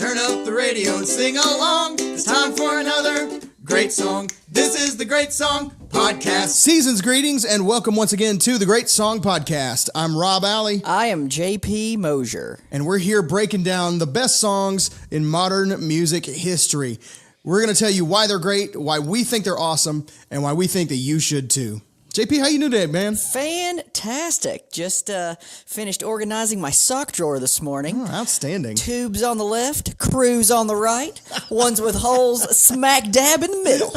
Turn up the radio and sing along. It's time for another great song. This is the Great Song Podcast. Season's greetings and welcome once again to the Great Song Podcast. I'm Rob Alley. I am JP Mosier. And we're here breaking down the best songs in modern music history. We're going to tell you why they're great, why we think they're awesome, and why we think that you should too. JP, how you doing today, man? Fantastic. Just finished organizing my sock drawer this morning. Oh, outstanding. Tubes on the left, crews on the right, ones with holes smack dab in the middle.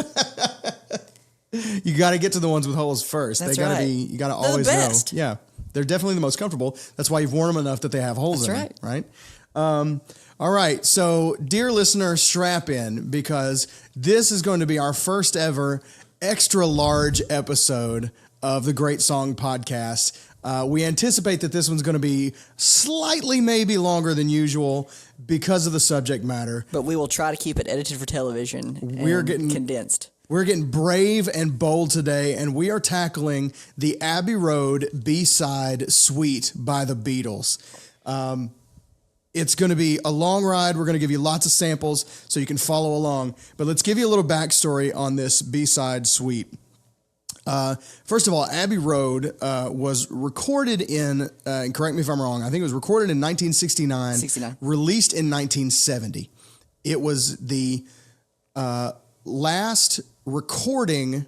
You got to get to the ones with holes first. That's they got to right. be. You got to They're always the best. know. Yeah, they're definitely the most comfortable. That's why you've worn them enough that they have holes in them, right? All right. So, dear listener, strap in because this is going to be our first ever extra large episode of the Great Song Podcast. We anticipate that this one's going to be slightly maybe longer than usual because of the subject matter. But we will try to keep it edited for television and condensed. We're getting brave and bold today, and we are tackling the Abbey Road B-side Suite by the Beatles. It's going to be a long ride. We're going to give you lots of samples so you can follow along. But let's give you a little backstory on this B-side suite. First of all, Abbey Road was recorded in, and correct me if I'm wrong, I think it was recorded in 1969, released in 1970. It was the last recording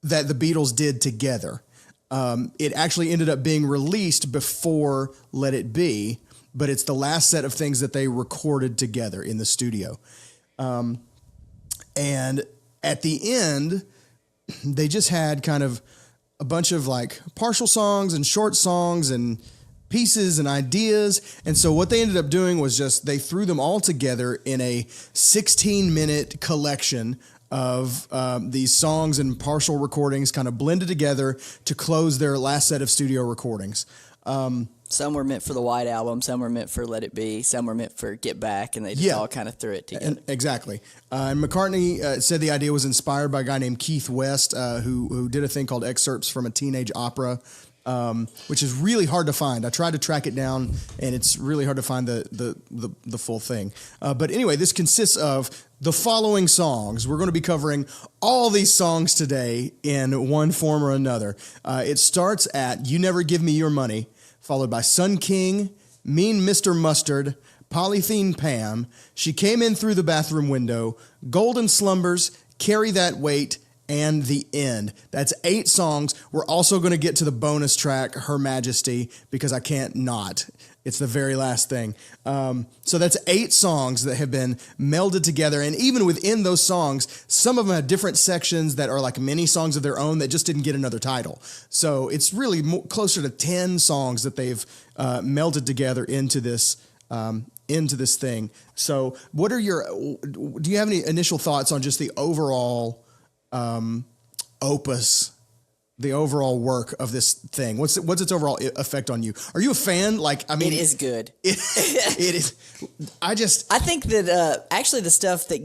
that the Beatles did together. It actually ended up being released before Let It Be, but it's the last set of things that they recorded together in the studio. And at the end, they just had kind of a bunch of like partial songs and short songs and pieces and ideas. And so what they ended up doing was just they threw them all together in a 16-minute collection of these songs and partial recordings kind of blended together to close their last set of studio recordings. Some were meant for the White Album, some were meant for Let It Be, some were meant for Get Back, and they just all kind of threw it together. Exactly. And McCartney said the idea was inspired by a guy named Keith West, who did a thing called Excerpts from a Teenage Opera, which is really hard to find. I tried to track it down, and it's really hard to find the full thing. But anyway, this consists of the following songs. We're going to be covering all these songs today in one form or another. It starts at You Never Give Me Your Money, followed by Sun King, Mean Mr. Mustard, Polythene Pam, She Came In Through the Bathroom Window, Golden Slumbers, Carry That Weight, and The End. That's 8 songs. We're also going to get to the bonus track, Her Majesty, because I can't not. It's the very last thing. So that's 8 songs that have been melded together. And even within those songs, some of them have different sections that are like mini songs of their own that just didn't get another title. So it's really closer to 10 songs that they've melded together into this thing. So do you have any initial thoughts on just the overall opus, the overall work of this thing? What's its overall effect on you? Are you a fan? It is good. It is. I think that actually the stuff that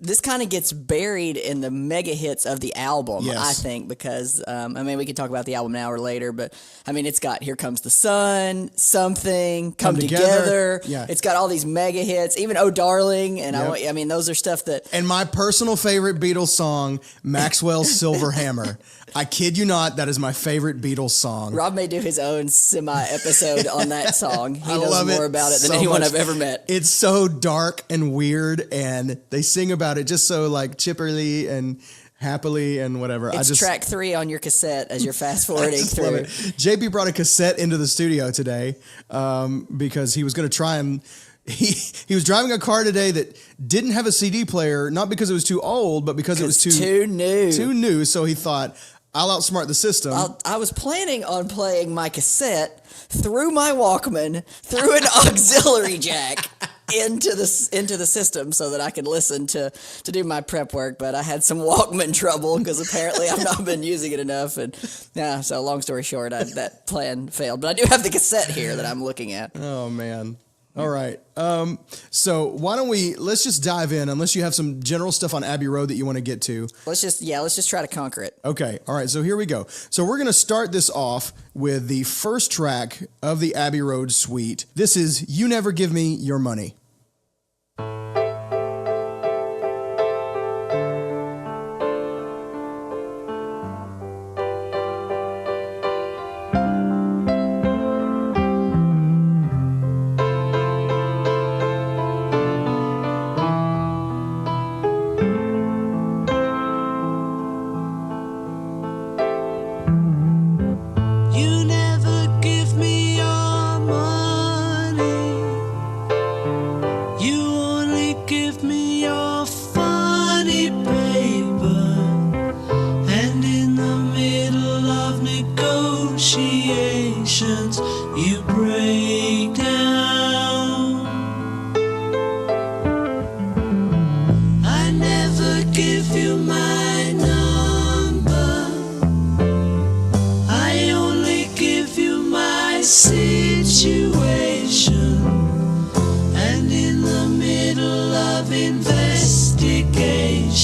this kind of gets buried in the mega hits of the album. Yes. I think because we could talk about the album now or later, but it's got Here Comes the Sun, Something, Come Together. Yeah. It's got all these mega hits, even Oh Darling, and those are stuff that. And my personal favorite Beatles song, Maxwell's Silver Hammer. I kid you not, that is my favorite Beatles song. Rob may do his own semi-episode on that song. He knows more about it than anyone I've ever met. It's so dark and weird, and they sing about it just so like chipperly and happily and whatever. It's track 3 on your cassette as you're fast forwarding through. JP brought a cassette into the studio today because he was going to try and. He was driving a car today that didn't have a CD player, not because it was too old, but because it was too new. So he thought, I'll outsmart the system. I was planning on playing my cassette through my Walkman, through an auxiliary jack into the system so that I could listen to do my prep work. But I had some Walkman trouble because apparently I've not been using it enough. And so long story short, that plan failed. But I do have the cassette here that I'm looking at. Oh, man. All right. So let's just dive in, unless you have some general stuff on Abbey Road that you want to get to. Let's just try to conquer it. Okay. All right. So here we go. So we're going to start this off with the first track of the Abbey Road Suite. This is You Never Give Me Your Money.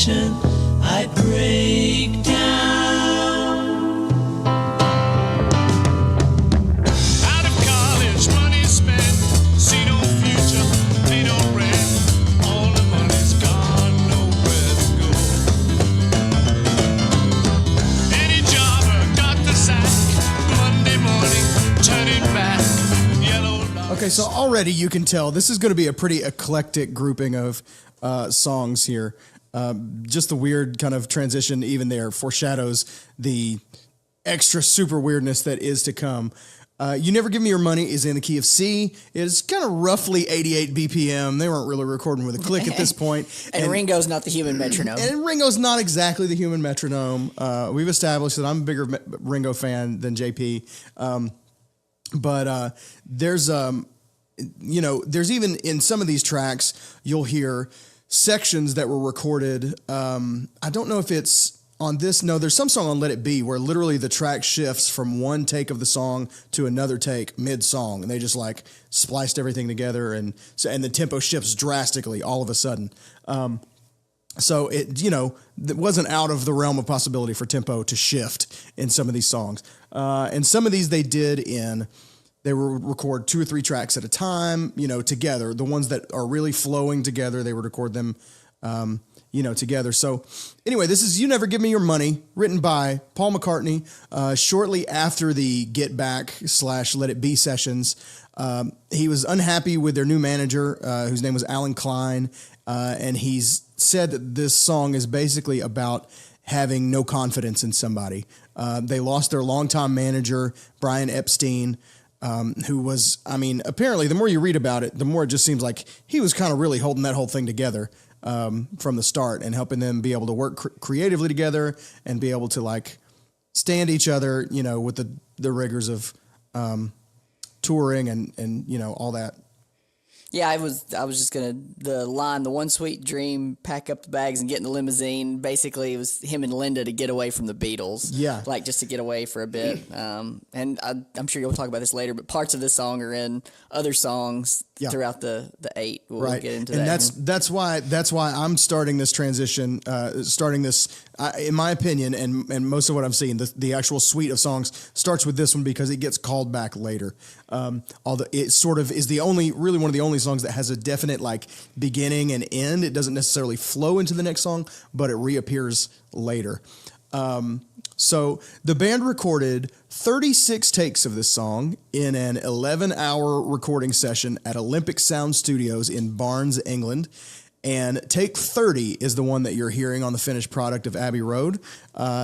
station, I'd break down. Out of college, money spent, see no future, pay no rent. All the money's gone, nowhere to go. Any jobber got the sack, Monday morning, turning back, yellow lights. Okay, so already you can tell this is going to be a pretty eclectic grouping of songs here. Just the weird kind of transition even there foreshadows the extra super weirdness that is to come. You Never Give Me Your Money is in the key of C. It's kind of roughly 88 BPM. They weren't really recording with a click at this point. And Ringo's not the human metronome. And Ringo's not exactly the human metronome. We've established that I'm a bigger Ringo fan than JP. But there's there's even in some of these tracks, you'll hear sections that were recorded. I don't know if it's on this. No, there's some song on Let It Be where literally the track shifts from one take of the song to another take mid-song, and they just like spliced everything together, and the tempo shifts drastically all of a sudden. So it wasn't out of the realm of possibility for tempo to shift in some of these songs. And some of these they would record 2 or 3 tracks at a time, together. The ones that are really flowing together, they would record them, together. So anyway, this is You Never Give Me Your Money, written by Paul McCartney, shortly after the Get Back / Let It Be sessions. He was unhappy with their new manager, whose name was Alan Klein, and he's said that this song is basically about having no confidence in somebody. They lost their longtime manager, Brian Epstein, who was, apparently the more you read about it, the more it just seems like he was kind of really holding that whole thing together from the start and helping them be able to work creatively together and be able to like stand each other, with the rigors of touring and all that. Yeah, I was just the one sweet dream, pack up the bags and get in the limousine. Basically, it was him and Linda to get away from the Beatles. Yeah. Like just to get away for a bit. And I'm sure you'll talk about this later, but parts of this song are in other songs throughout the 8. We'll get into that. And that's why I'm starting this transition, in my opinion, and most of what I'm seeing, the actual suite of songs starts with this one because it gets called back later. Although it sort of is really one of the only songs that has a definite like beginning and end. It doesn't necessarily flow into the next song, but it reappears later. So the band recorded 36 takes of this song in an 11-hour recording session at Olympic Sound Studios in Barnes, England. And take 30 is the one that you're hearing on the finished product of Abbey Road.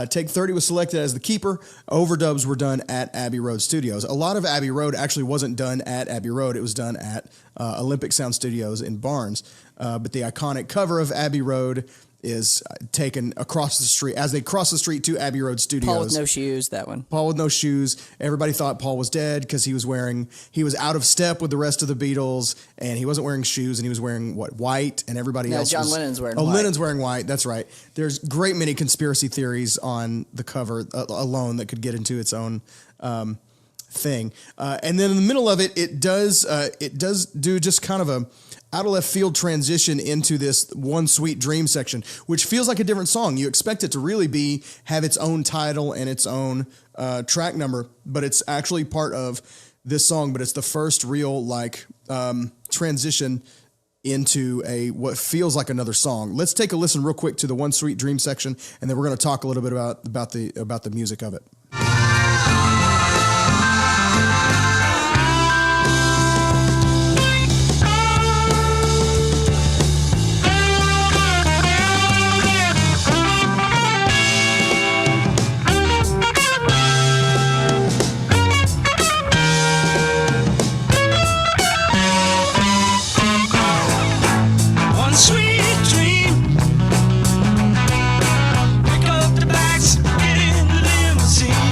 Take 30 was selected as the keeper. Overdubs were done at Abbey Road Studios. A lot of Abbey Road actually wasn't done at Abbey Road. It was done at Olympic Sound Studios in Barnes. But the iconic cover of Abbey Road is taken across the street as they cross the street to Abbey Road Studios. Paul with no shoes, that one. Paul with no shoes. Everybody thought Paul was dead because he was out of step with the rest of the Beatles, and he wasn't wearing shoes, and he was wearing white, and everybody else John was... Lennon's wearing white. Lennon's wearing white, that's right. There's great many conspiracy theories on the cover alone that could get into its own thing. And then in the middle of it, it does do just kind of a out of left field transition into this One Sweet Dream section, which feels like a different song. You expect it to really have its own title and its own track number, but it's actually part of this song. But it's the first real transition into what feels like another song. Let's take a listen real quick to the One Sweet Dream section, and then we're going to talk a little bit about the music of it. Pick up the bags, get in the limousine.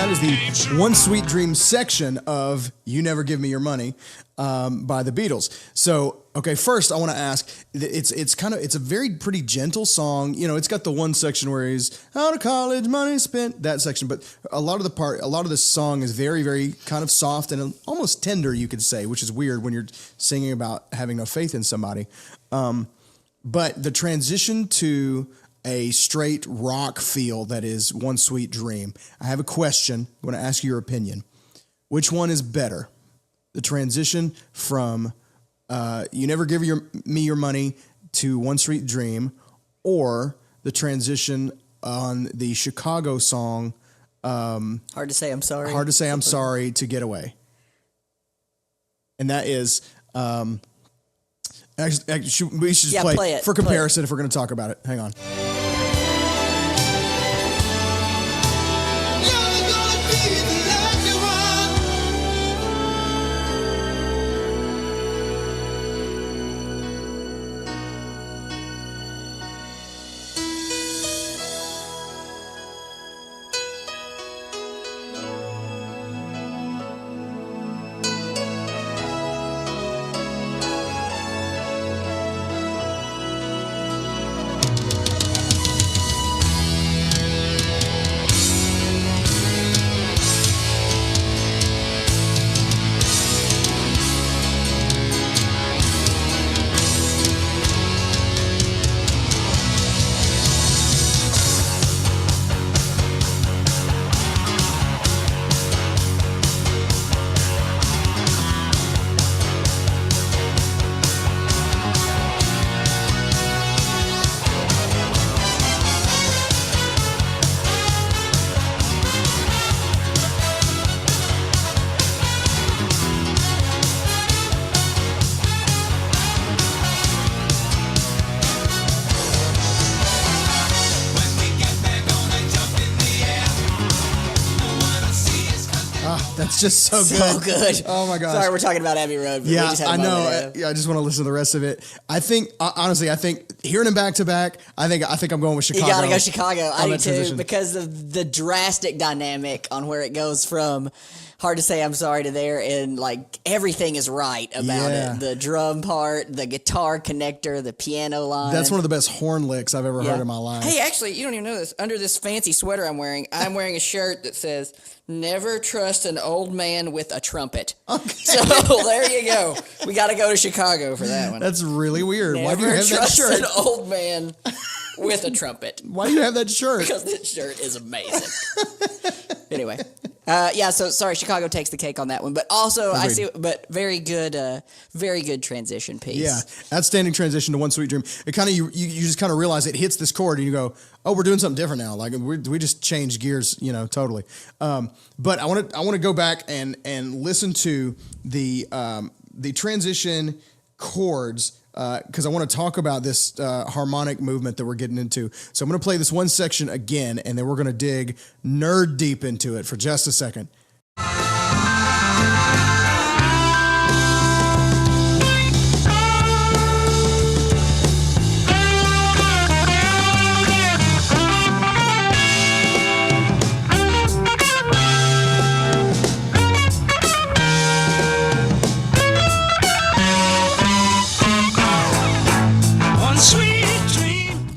that is the One Sweet Dream section of You Never Give Me Your Money by the Beatles. So, okay, first I want to ask, it's a very pretty gentle song. You know, it's got the one section where he's out of college, money spent, that section, but a lot of the song is very, very kind of soft and almost tender, you could say, which is weird when you're singing about having no faith in somebody. But the transition to a straight rock feel that is One Sweet Dream. I have a question. I want to ask you your opinion. Which one is better? The transition from You Never Give Me Your Money to One Sweet Dream, or the transition on the Chicago song Hard to Say I'm Sorry. Hard to Say I'm Sorry to Get Away. And that is... Actually, we should just play it for comparison if we're going to talk about it. Hang on. That's just so good. Oh my gosh. Sorry, we're talking about Abbey Road. But yeah, we just had I a know. moment there. I just want to listen to the rest of it. I think, honestly, hearing them back to back, I think I'm going with Chicago. You gotta go Chicago. I do too, transition. because of the drastic dynamic on where it goes from Hard to Say I'm Sorry to there, and like everything is right about it. The drum part, the guitar connector, the piano line. That's one of the best horn licks I've ever heard in my life. Hey, actually, you don't even know this. Under this fancy sweater I'm wearing a shirt that says, "Never trust an old man with a trumpet." Okay. So there you go. We got to go to Chicago for that one. That's really weird. Never Why do you have that trust shirt? an old man with a trumpet. Why do you have that shirt? Because this shirt is amazing. Anyway, so sorry, Chicago takes the cake on that one, but also very good transition piece. Yeah, outstanding transition to One Sweet Dream. It kind of you just kind of realize it hits this chord and you go, oh, we're doing something different now. Like we just changed gears, totally. But I want to go back and listen to the transition chords. Because I want to talk about this harmonic movement that we're getting into. So I'm going to play this one section again, and then we're going to dig nerd deep into it for just a second.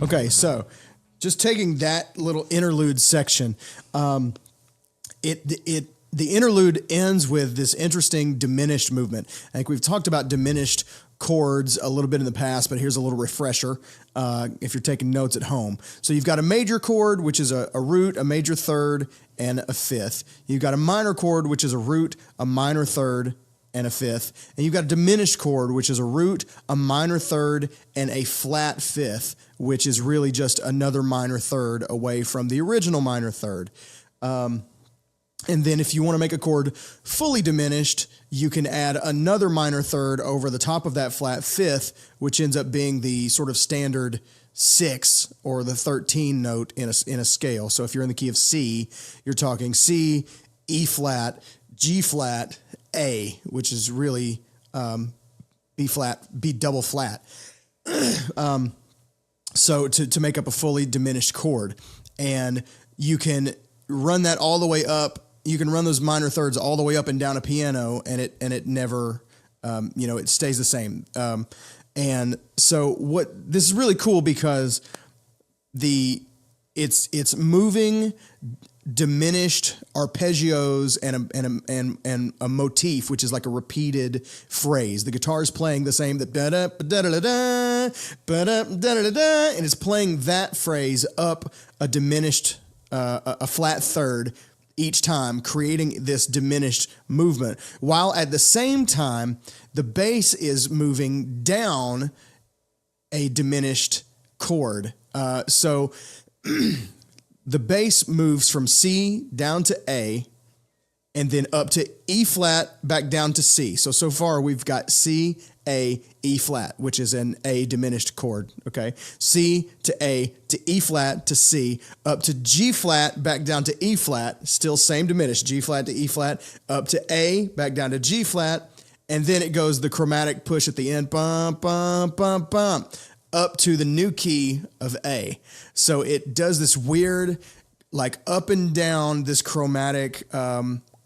Okay, so just taking that little interlude section, the interlude ends with this interesting diminished movement. I think we've talked about diminished chords a little bit in the past, but here's a little refresher if you're taking notes at home. So you've got a major chord, which is a root, a major third, and a fifth. You've got a minor chord, which is a root, a minor third, and a fifth. And you've got a diminished chord, which is a root, a minor third, and a flat fifth, which is really just another minor third away from the original minor third. And then if you want to make a chord fully diminished, you can add another minor third over the top of that flat fifth, which ends up being the sort of standard 6 or the 13 note in a scale. So if you're in the key of C, you're talking C, E flat, G flat, A, which is really B flat, B double flat. So to make up a fully diminished chord. And you can run that all the way up you can run those minor thirds all the way up and down a piano, and it never, it stays the same. And so this is really cool because it's moving diminished arpeggios and a motif, which is like a repeated phrase. The guitar is playing the same, and it's playing that phrase up a diminished, a flat third each time, creating this diminished movement, while at the same time, the bass is moving down a diminished chord. So the bass moves from C down to A, and then up to E flat, back down to C. So far we've got C, A, E flat, which is an A diminished chord, okay? C to A to E flat to C, up to G flat, back down to E flat, still same diminished, G flat to E flat, up to A, back down to G flat, and then it goes the chromatic push at the end, bum, bum, bum, bum, up to the new key of A. So it does this weird, like up and down this chromatic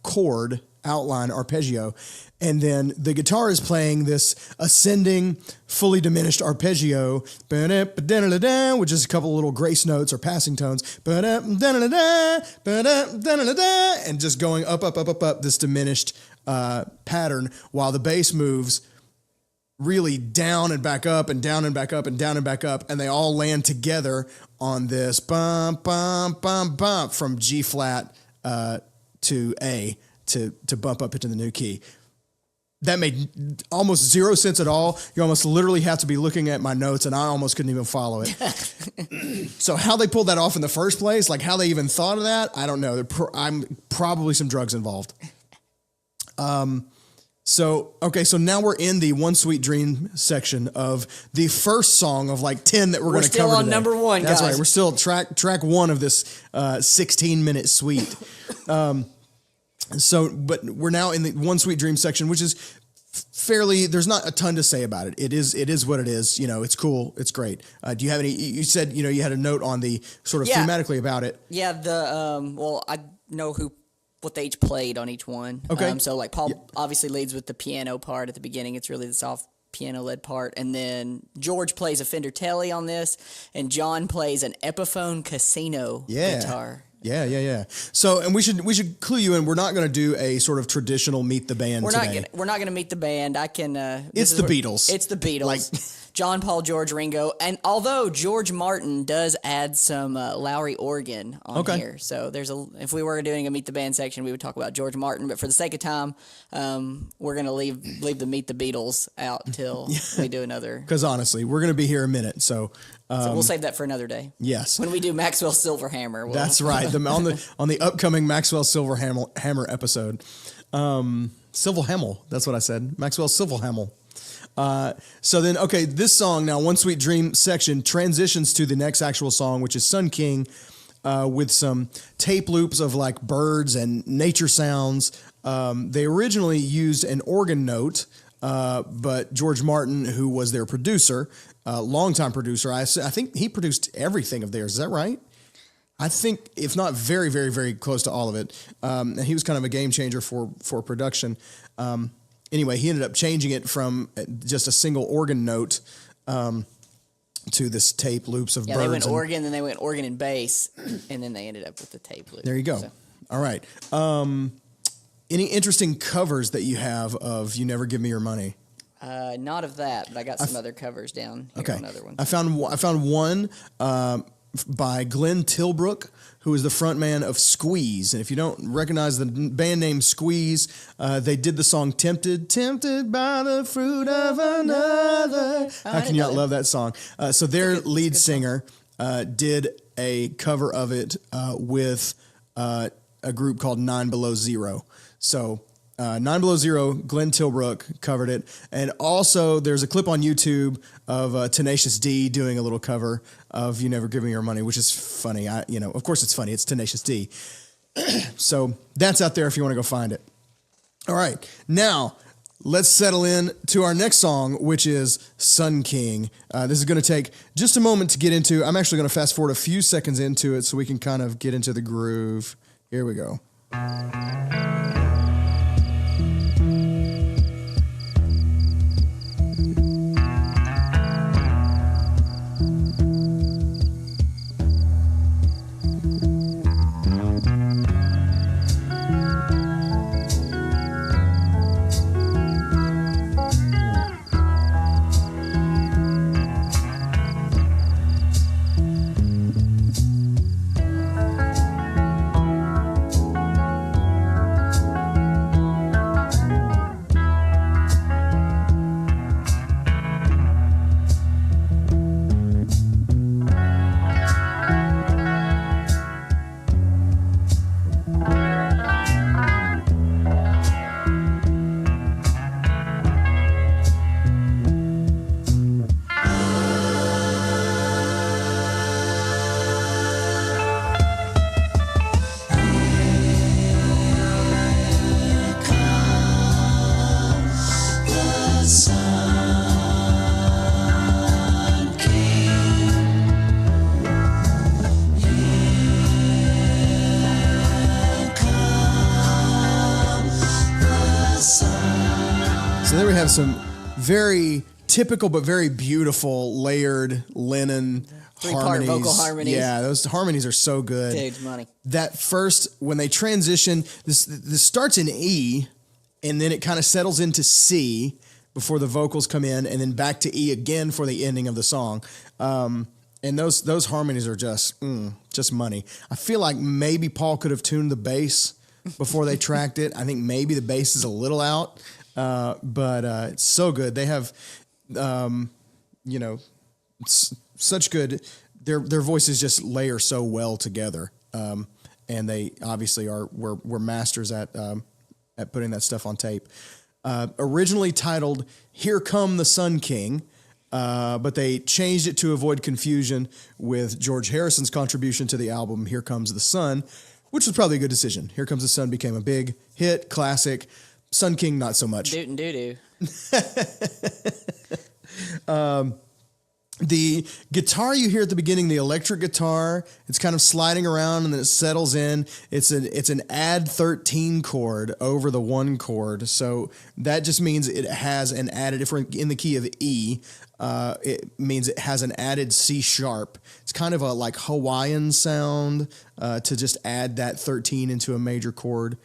chord outline arpeggio. And then the guitar is playing this ascending, fully diminished arpeggio, which is a couple little grace notes or passing tones, and just going up, up, up, up, up, this diminished pattern, while the bass moves really down and back up and down and back up and down and back up, and they all land together on this bump, bump, bump, bump from G flat to A to bump up into the new key. That made almost zero sense at all. You almost literally have to be looking at my notes, and I almost couldn't even follow it. So how they pulled that off in the first place, like how they even thought of that, I don't know. I'm probably some drugs involved. So now we're in the One Sweet Dream section of the first song of like 10 that we're going to cover today. We're still on number one, That's guys. right. We're still track one of this 16-minute suite. But we're now in the One Sweet Dream section, which is fairly, there's not a ton to say about it. It is what it is. It's cool. It's great. Do you have any, you said, you had a note on the sort of thematically about it. Yeah. I know what they each played on each one. Okay. So like Paul obviously leads with the piano part at the beginning. It's really the soft piano led part. And then George plays a Fender Tele on this, and John plays an Epiphone Casino guitar. Yeah. So, and we should clue you in. We're not going to do a sort of traditional meet the band today. We're not gonna meet the band. It's the Beatles. It's the Beatles. John, Paul, George, Ringo, and although George Martin does add some Lowry organ on here, so if we were doing a meet the band section, we would talk about George Martin. But for the sake of time, we're gonna leave the Meet the Beatles out till we do another. Because honestly, we're going to be here a minute, so we'll save that for another day. Yes, when we do Maxwell Silverhammer. That's right. On the upcoming Maxwell Silverhammer episode, Silverhammer. That's what I said. Maxwell Silverhammer. So then, this song now, One Sweet Dream section transitions to the next actual song, which is Sun King, with some tape loops of like birds and nature sounds. They originally used an organ note, but George Martin, who was their producer, longtime producer, I think he produced everything of theirs. Is that right? I think, if not very, very, very close to all of it. And he was kind of a game changer for production. Anyway, he ended up changing it from just a single organ note to this tape loops of birds. Yeah, they went organ, then they went organ and bass, and then they ended up with the tape loop. There you go. So. All right. Any interesting covers that you have of You Never Give Me Your Money? Not of that, but I got some other covers down here on other ones. I found one by Glenn Tilbrook, who is the frontman of Squeeze. And if you don't recognize the band name Squeeze, they did the song Tempted by the Fruit of Another. How can you not love that song? So their lead singer did a cover of it with a group called 9 Below Zero. So 9 Below Zero, Glenn Tilbrook covered it. And also there's a clip on YouTube of Tenacious D doing a little cover of You Never Give Me Your Money, which is funny. Of course it's funny. It's Tenacious D. So that's out there if you want to go find it. All right. Now let's settle in to our next song, which is Sun King. This is going to take just a moment to get into. I'm actually going to fast forward a few seconds into it so we can kind of get into the groove. Here we go. So there we have some very typical but very beautiful layered Lennon Three-part harmonies. vocal harmonies. Yeah, those harmonies are so good. Dude, money. That first, when they transition, this starts in E, and then it kind of settles into C before the vocals come in, and then back to E again for the ending of the song. And those harmonies are just money. I feel like maybe Paul could have tuned the bass before they tracked it. I think maybe the bass is a little out, but it's so good. They have, such good. Their voices just layer so well together, and they obviously were masters at putting that stuff on tape. Originally titled "Here Come the Sun King." But they changed it to avoid confusion with George Harrison's contribution to the album "Here Comes the Sun," which was probably a good decision. "Here Comes the Sun" became a big hit, classic. "Sun King" not so much. Doot and doo-doo. The guitar you hear at the beginning, the electric guitar, it's kind of sliding around and then it settles in. It's an add 13 chord over the 1 chord. So that just means it has an added, if we're in the key of E, it means it has an added C sharp. It's kind of a like Hawaiian sound to just add that 13 into a major chord.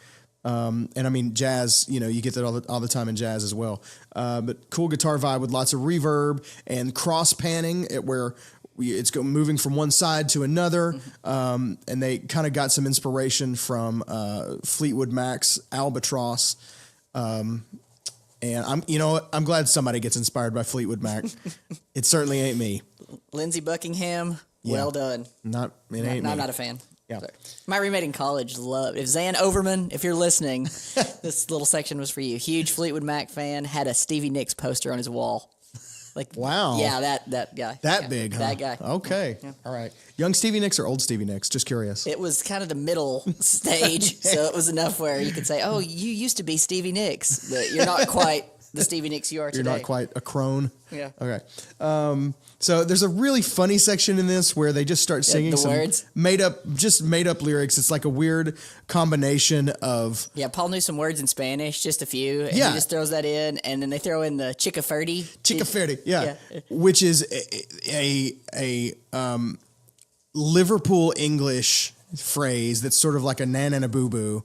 And I mean, jazz, you get that all the time in jazz as well. But cool guitar vibe with lots of reverb and cross panning where it's moving from one side to another. And they kind of got some inspiration from Fleetwood Mac's Albatross. And I'm glad somebody gets inspired by Fleetwood Mac. It certainly ain't me. Lindsey Buckingham, well done. Ain't me. I'm not a fan. Yeah. Sorry. My roommate in college loved. If Zan Overman, if you're listening, this little section was for you. Huge Fleetwood Mac fan, had a Stevie Nicks poster on his wall. Like, wow. Yeah, that guy. That big, huh? That guy. Okay. Yeah. All right. Young Stevie Nicks or old Stevie Nicks? Just curious. It was kind of the middle stage, so it was enough where you could say, "Oh, you used to be Stevie Nicks, but you're not quite the Stevie Nicks you are today." You're not quite a crone. Yeah. Okay. So there's a really funny section in this where they just start singing some words. made up lyrics. It's like a weird combination of. Yeah, Paul knew some words in Spanish, just a few, and Yeah. he just throws that in, and then they throw in the chickafurdy. Yeah, which is a Liverpool English phrase that's sort of like a nan and a boo boo.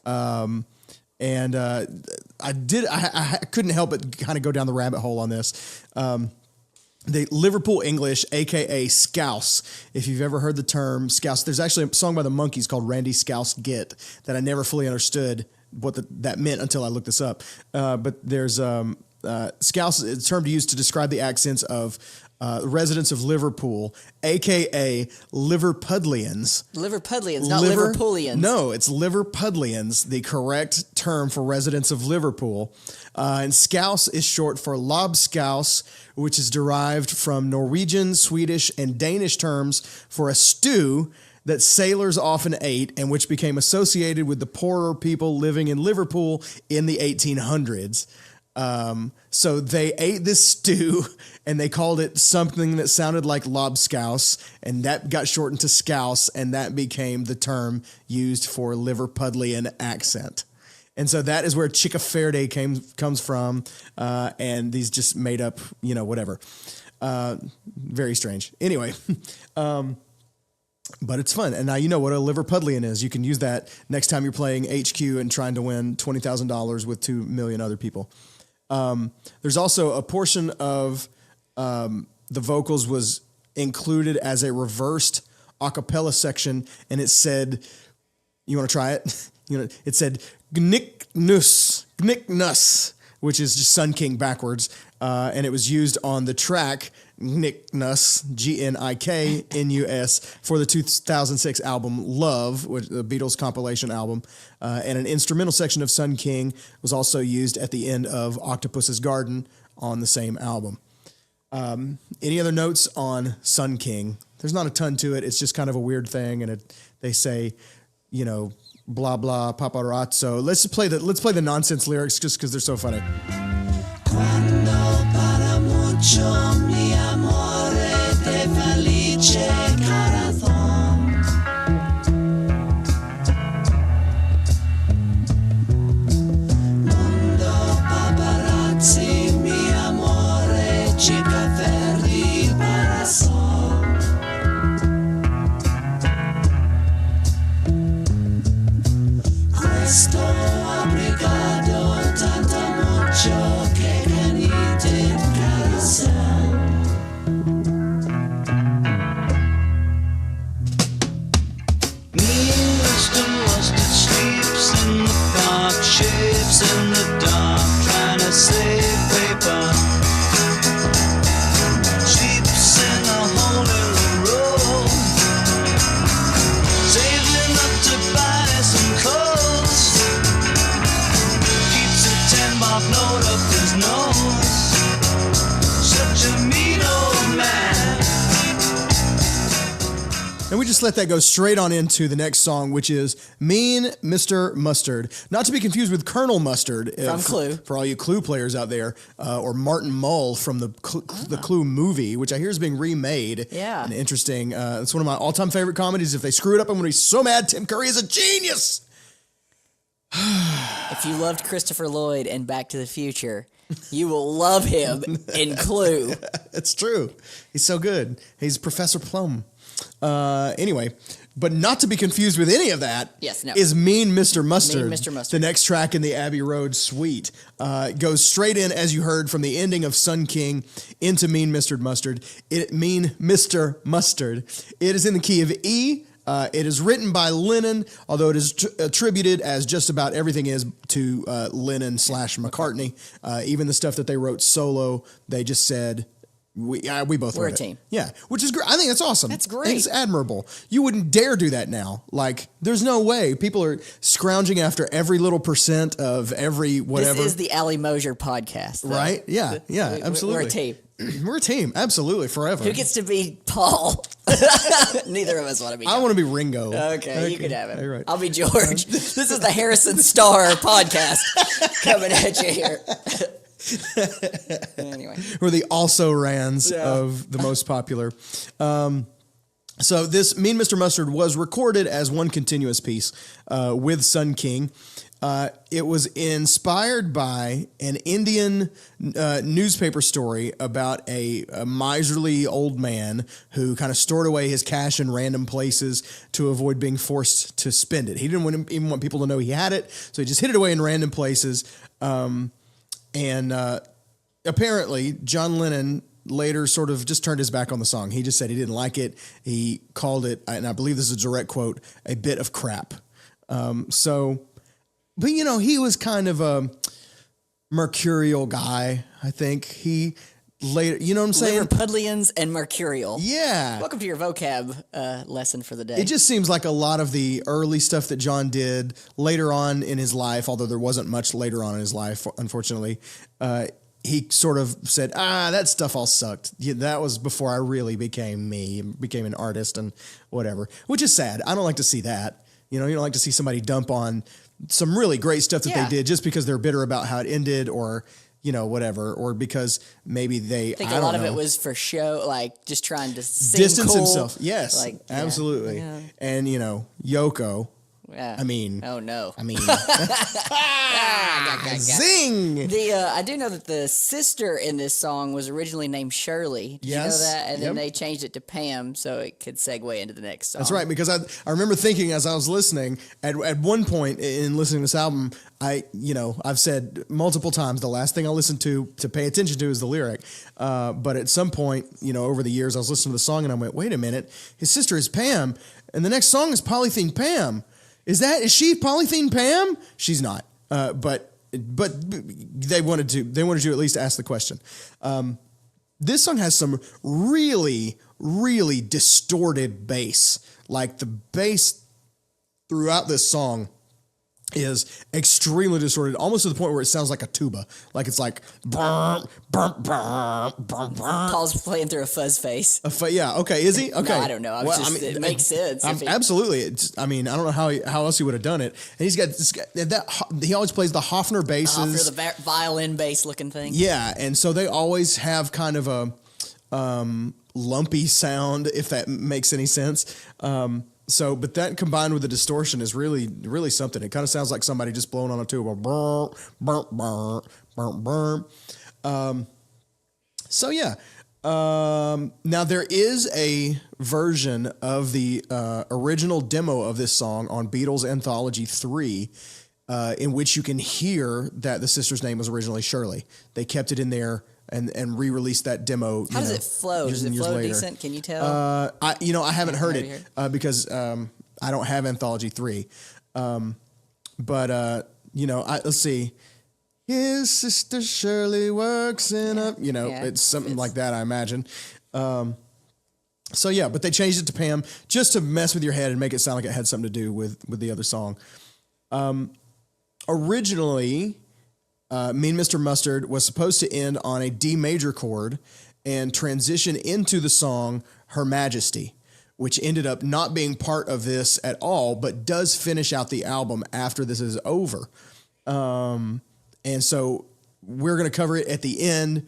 And I couldn't help but kind of go down the rabbit hole on this. The Liverpool English, a.k.a. Scouse, if you've ever heard the term Scouse. There's actually a song by the Monkees called Randy Scouse Git that I never fully understood what that meant until I looked this up. But there's Scouse, it's a term used to describe the accents of residents of Liverpool, a.k.a. Liverpudlians. Liverpudlians, not Liverpoolians. No, it's Liverpudlians, the correct term for residents of Liverpool. And Scouse is short for lobscouse, which is derived from Norwegian, Swedish, and Danish terms for a stew that sailors often ate and which became associated with the poorer people living in Liverpool in the 1800s. So they ate this stew and they called it something that sounded like lobscouse, and that got shortened to scouse, and that became the term used for Liverpudlian accent. And so that is where Chickaferde comes from, and these just made up, whatever. Very strange. Anyway, but it's fun. And now you know what a Liverpudlian is. You can use that next time you're playing HQ and trying to win $20,000 with 2 million other people. There's also a portion of the vocals was included as a reversed a cappella section, and it said, you want to try it? It said Gnicknus, which is just Sun King backwards, and it was used on the track Gnicknus, Gnicknus, for the 2006 album Love, which the Beatles compilation album, and an instrumental section of Sun King was also used at the end of Octopus's Garden on the same album. Any other notes on Sun King? There's not a ton to it. It's just kind of a weird thing, and they say, blah blah paparazzo. Let's play the nonsense lyrics just because they're so funny. Quando para mucho mi amore de felice corazón. Mundo paparazzi mi amore chica ferri parasol. Questo abrigado tanto mucho che canite carousel. Me Mr. Mustard sleeps in the park, shaves in the dark, trying to save paper. Sleeps in a hole in the road, saving up to buy some clothes. Keeps a 10-mark note up his nose. Such a mean old man. And we just let that go straight on into the next song, which is Mean Mr. Mustard. Not to be confused with Colonel Mustard. From Clue. For all you Clue players out there. Or Martin Mull from the Clue movie, which I hear is being remade. Yeah. And interesting. It's one of my all-time favorite comedies. If they screw it up, I'm going to be so mad. Tim Curry is a genius. If you loved Christopher Lloyd in Back to the Future, you will love him in Clue. It's true. He's so good. He's Professor Plum. Anyway, but not to be confused with any of that. Yes, no. Is Mean Mr. Mustard. Mean Mr. Mustard. The next track in the Abbey Road Suite. Goes straight in, as you heard, from the ending of Sun King into Mean Mr. Mustard. Mean Mr. Mustard. It is in the key of E. It is written by Lennon, although it is attributed, as just about everything is, to Lennon / McCartney. Even the stuff that they wrote solo, they just said, we both We're wrote a it. team. Yeah, which is great. I think that's awesome. That's I think great. it's admirable. You wouldn't dare do that now. Like, there's no way. People are scrounging after every little percent of every whatever. This is the Ali Mosier podcast. though. Right? Yeah, absolutely. We're a team. We're a team, absolutely, forever. Who gets to be Paul? Neither of us want to be. I want to be Ringo. Okay, you can have it. All right. I'll be George. This is the Harrison Starr podcast coming at you here. Anyway, We're the also-rans of the most popular. So this Mean Mr. Mustard was recorded as one continuous piece with Sun King. It was inspired by an Indian newspaper story about a miserly old man who kind of stored away his cash in random places to avoid being forced to spend it. He didn't even want people to know he had it, so he just hid it away in random places. And apparently, John Lennon later sort of just turned his back on the song. He just said he didn't like it. He called it, and I believe this is a direct quote, a bit of crap. But he was kind of a mercurial guy, I think. He later, you know what I'm saying? Liverpudlians and mercurial. Yeah. Welcome to your vocab lesson for the day. It just seems like a lot of the early stuff that John did later on in his life, although there wasn't much later on in his life, unfortunately, he sort of said, that stuff all sucked. Yeah, that was before I really became me, became an artist and whatever, which is sad. I don't like to see that. You don't like to see somebody dump on some really great stuff that they did just because they're bitter about how it ended or, whatever, or because maybe I think a lot of it was for show, like just trying to sing distance cool. himself. Yes, Like, yeah, absolutely. yeah. And Yoko. Yeah. I mean, oh no. I mean, zing. I do know that the sister in this song was originally named Shirley. Did you know that? And then they changed it to Pam so it could segue into the next song. That's right, because I remember thinking as I was listening at one point in listening to this album, I've said multiple times the last thing I listen to pay attention to is the lyric. But at some point, over the years, I was listening to the song and I went, wait a minute, his sister is Pam, and the next song is Polythene Pam. Is she Polythene Pam? She's not. But they wanted to at least ask the question. This song has some really, really distorted bass. Like the bass throughout this song is extremely distorted, almost to the point where it sounds like a tuba. Like it's like burr, burr, burr, burr, burr. Paul's playing through a fuzz face. Yeah. Okay. Is he? Okay. No, I don't know. It makes sense. Absolutely. I don't know how else he would have done it. And he's got he always plays the Hofner basses. For the violin bass looking thing. Yeah. And so they always have kind of a lumpy sound, if that makes any sense. But that combined with the distortion is really, really something. It kind of sounds like somebody just blowing on a tuba. Burr, burr, burr, burr, burr. Now there is a version of the original demo of this song on Beatles Anthology 3 in which you can hear that the sister's name was originally Shirley. They kept it in there and re-released that demo. How does it flow? Does it flow decent? Can you tell? I haven't heard it because I don't have Anthology 3. Let's see. His sister Shirley works in a, it's something like that, I imagine. But they changed it to Pam just to mess with your head and make it sound like it had something to do with the other song. Originally, Mean Mr. Mustard was supposed to end on a D major chord and transition into the song Her Majesty, which ended up not being part of this at all, but does finish out the album after this is over. And so we're going to cover it at the end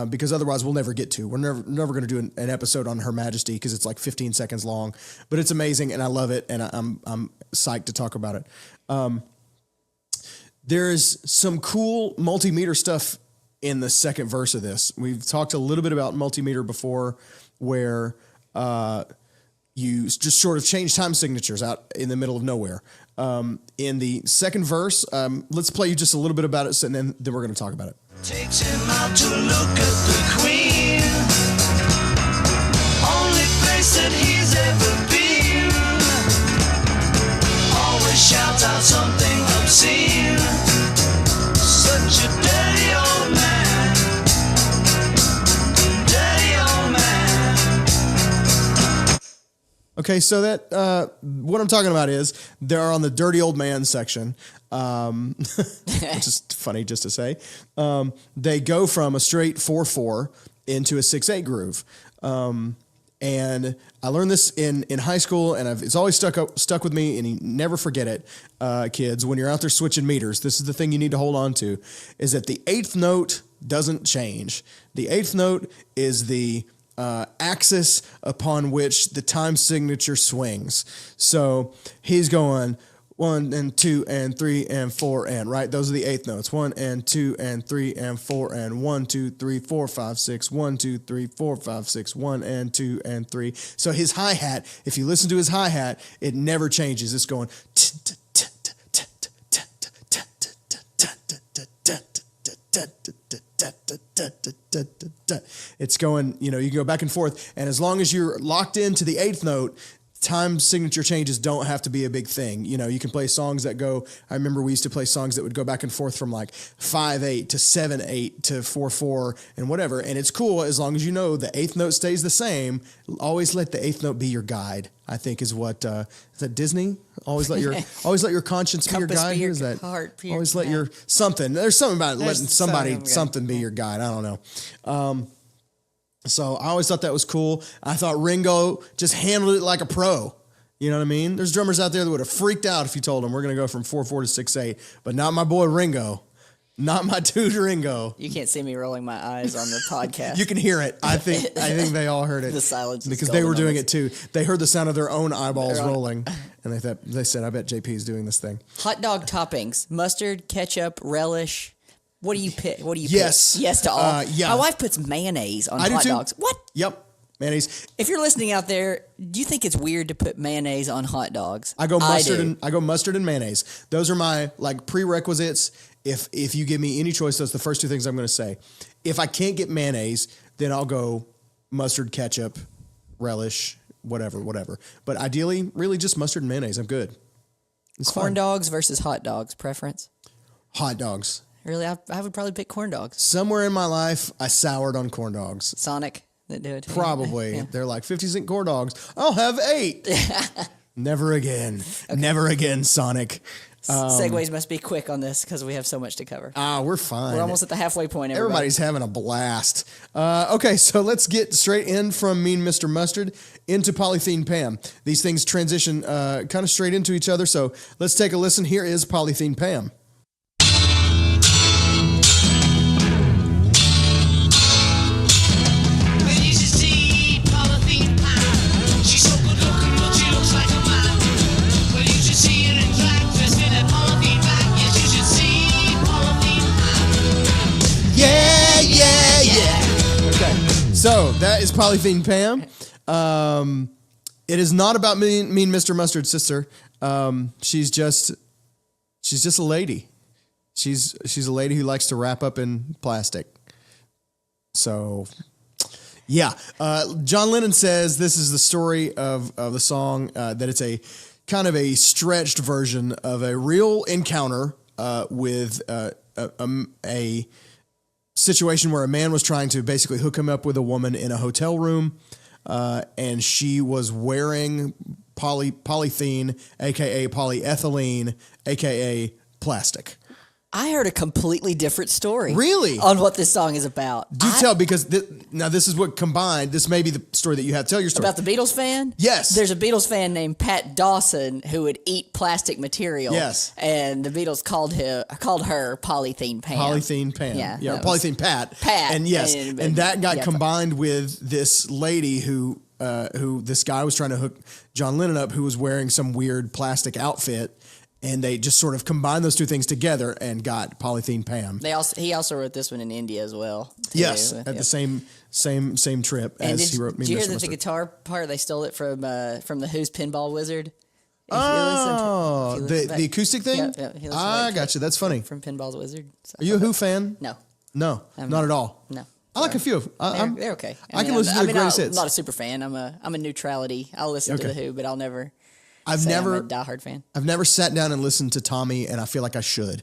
because otherwise we'll never get to. We're never going to do an episode on Her Majesty because it's like 15 seconds long, but it's amazing and I love it and I'm psyched to talk about it. There's some cool multimeter stuff in the second verse of this. We've talked a little bit about multimeter before where you just sort of change time signatures out in the middle of nowhere. In the second verse, let's play you just a little bit about it and then we're going to talk about it. Takes him out to look at the Queen, only place that he's ever been. Always shouts out something obscene. Such a dirty old man, dirty old man. Okay, so that what I'm talking about is they're on the dirty old man section, which is funny just to say. They go from a straight 4/4 into a 6/8 groove. And I learned this in high school, and it's always stuck with me, and you never forget it, kids. When you're out there switching meters, this is the thing you need to hold on to, is that the eighth note doesn't change. The eighth note is the axis upon which the time signature swings. So he's going 1 and 2 and 3 and 4 and, right? Those are the eighth notes. 1 and 2 and 3 and 4 and 1, 2, 3, 4, 5, 6, 1, 2, 3, 4, 5, 6, 1 and 2 and 3. So his hi-hat, if you listen to his hi-hat, it never changes. It's going it's going, you can go back and forth. And as long as you're locked into the eighth note, time signature changes don't have to be a big thing. You can play songs that go, I remember we used to play songs that would go back and forth from like 5/8 to 7/8 to 4/4 and whatever. And it's cool as long as you know the eighth note stays the same. Always let the eighth note be your guide, I think is what, is that Disney? Always let your conscience be your guide. Be your Who's that? heart, Always let your something. There's something about letting something be your guide. I don't know. So I always thought that was cool. I thought Ringo just handled it like a pro. You know what I mean? There's drummers out there that would have freaked out if you told them we're going to go from 4/4 to 6/8, but not my boy Ringo. Not my Tudoringo. You can't see me rolling my eyes on the podcast. You can hear it. I think they all heard it. The silence is because they were golden doing on it too. They heard the sound of their own eyeballs They're on- rolling, and they said, "I bet JP is doing this thing." Hot dog toppings: mustard, ketchup, relish. What do you pick? What do you Yes. pick? Yes to all. Yeah. My wife puts mayonnaise on I do hot too. dogs. What? Yep, mayonnaise. If you're listening out there, do you think it's weird to put mayonnaise on hot dogs? I go mustard do. and I go mustard and mayonnaise. Those are my like prerequisites. If you give me any choice, those are the first two things I'm going to say. If I can't get mayonnaise, then I'll go mustard, ketchup, relish, whatever. But ideally, really just mustard and mayonnaise. I'm good. It's Corn fine. dogs versus hot dogs preference. Hot dogs. Really, I would probably pick corn dogs. Somewhere in my life, I soured on corn dogs. Sonic that do it. too. Probably. Yeah. They're like 50-cent corn dogs. I'll have 8. Never again. Never again, Sonic. Segues must be quick on this because we have so much to cover. We're fine. We're almost at the halfway point. Everybody's having a blast. Okay, so let's get straight in from Mean Mr. Mustard into Polythene Pam. These things transition kind of straight into each other, so let's take a listen. Here is Polythene Pam. Well, you should see Polythene Pam. She's so good looking, but she looks like a man. Well, you should see her in drag, dressed in a polythene bag. Yes, you should see Polythene Pam. Yeah. Okay, so that is Polythene Pam. It is not about mean Mr. Mustard's sister. She's just a lady. She's a lady who likes to wrap up in plastic. So, yeah. John Lennon says this is the story of the song, that it's a kind of a stretched version of a real encounter with a situation where a man was trying to basically hook him up with a woman in a hotel room, and she was wearing polythene, aka polyethylene, aka plastic. I heard a completely different story. Really? On what this song is about. Do tell, because now this is what combined. This may be the story that you have. Tell your story. About the Beatles fan? Yes. There's a Beatles fan named Pat Dawson who would eat plastic material. Yes. And the Beatles called her Polythene Pam. Polythene Pam. Yeah, Yeah. that was- Polythene Pat. Pat. And yes. And that got yeah. combined with this lady who this guy was trying to hook John Lennon up, who was wearing some weird plastic outfit. And they just sort of combined those two things together and got Polythene Pam. He also wrote this one in India as well. too. Yes, at Yep. the same trip And as he wrote Me did you hear Mr. that the Mustard. guitar part, they stole it from the Who's Pinball Wizard? If Oh, you listen back- the acoustic thing? Yeah, he listened I back got you. That's funny. from Pinball's Wizard. So- Are you a Who fan? No. No, not at all. No. I like a few. They're okay. I can listen to the greatest hits. I'm not a super fan. I'm a neutrality. I'll listen to Okay. the Who, but I'll never. I've say never I'm a diehard fan. I've never sat down and listened to Tommy, and I feel like I should,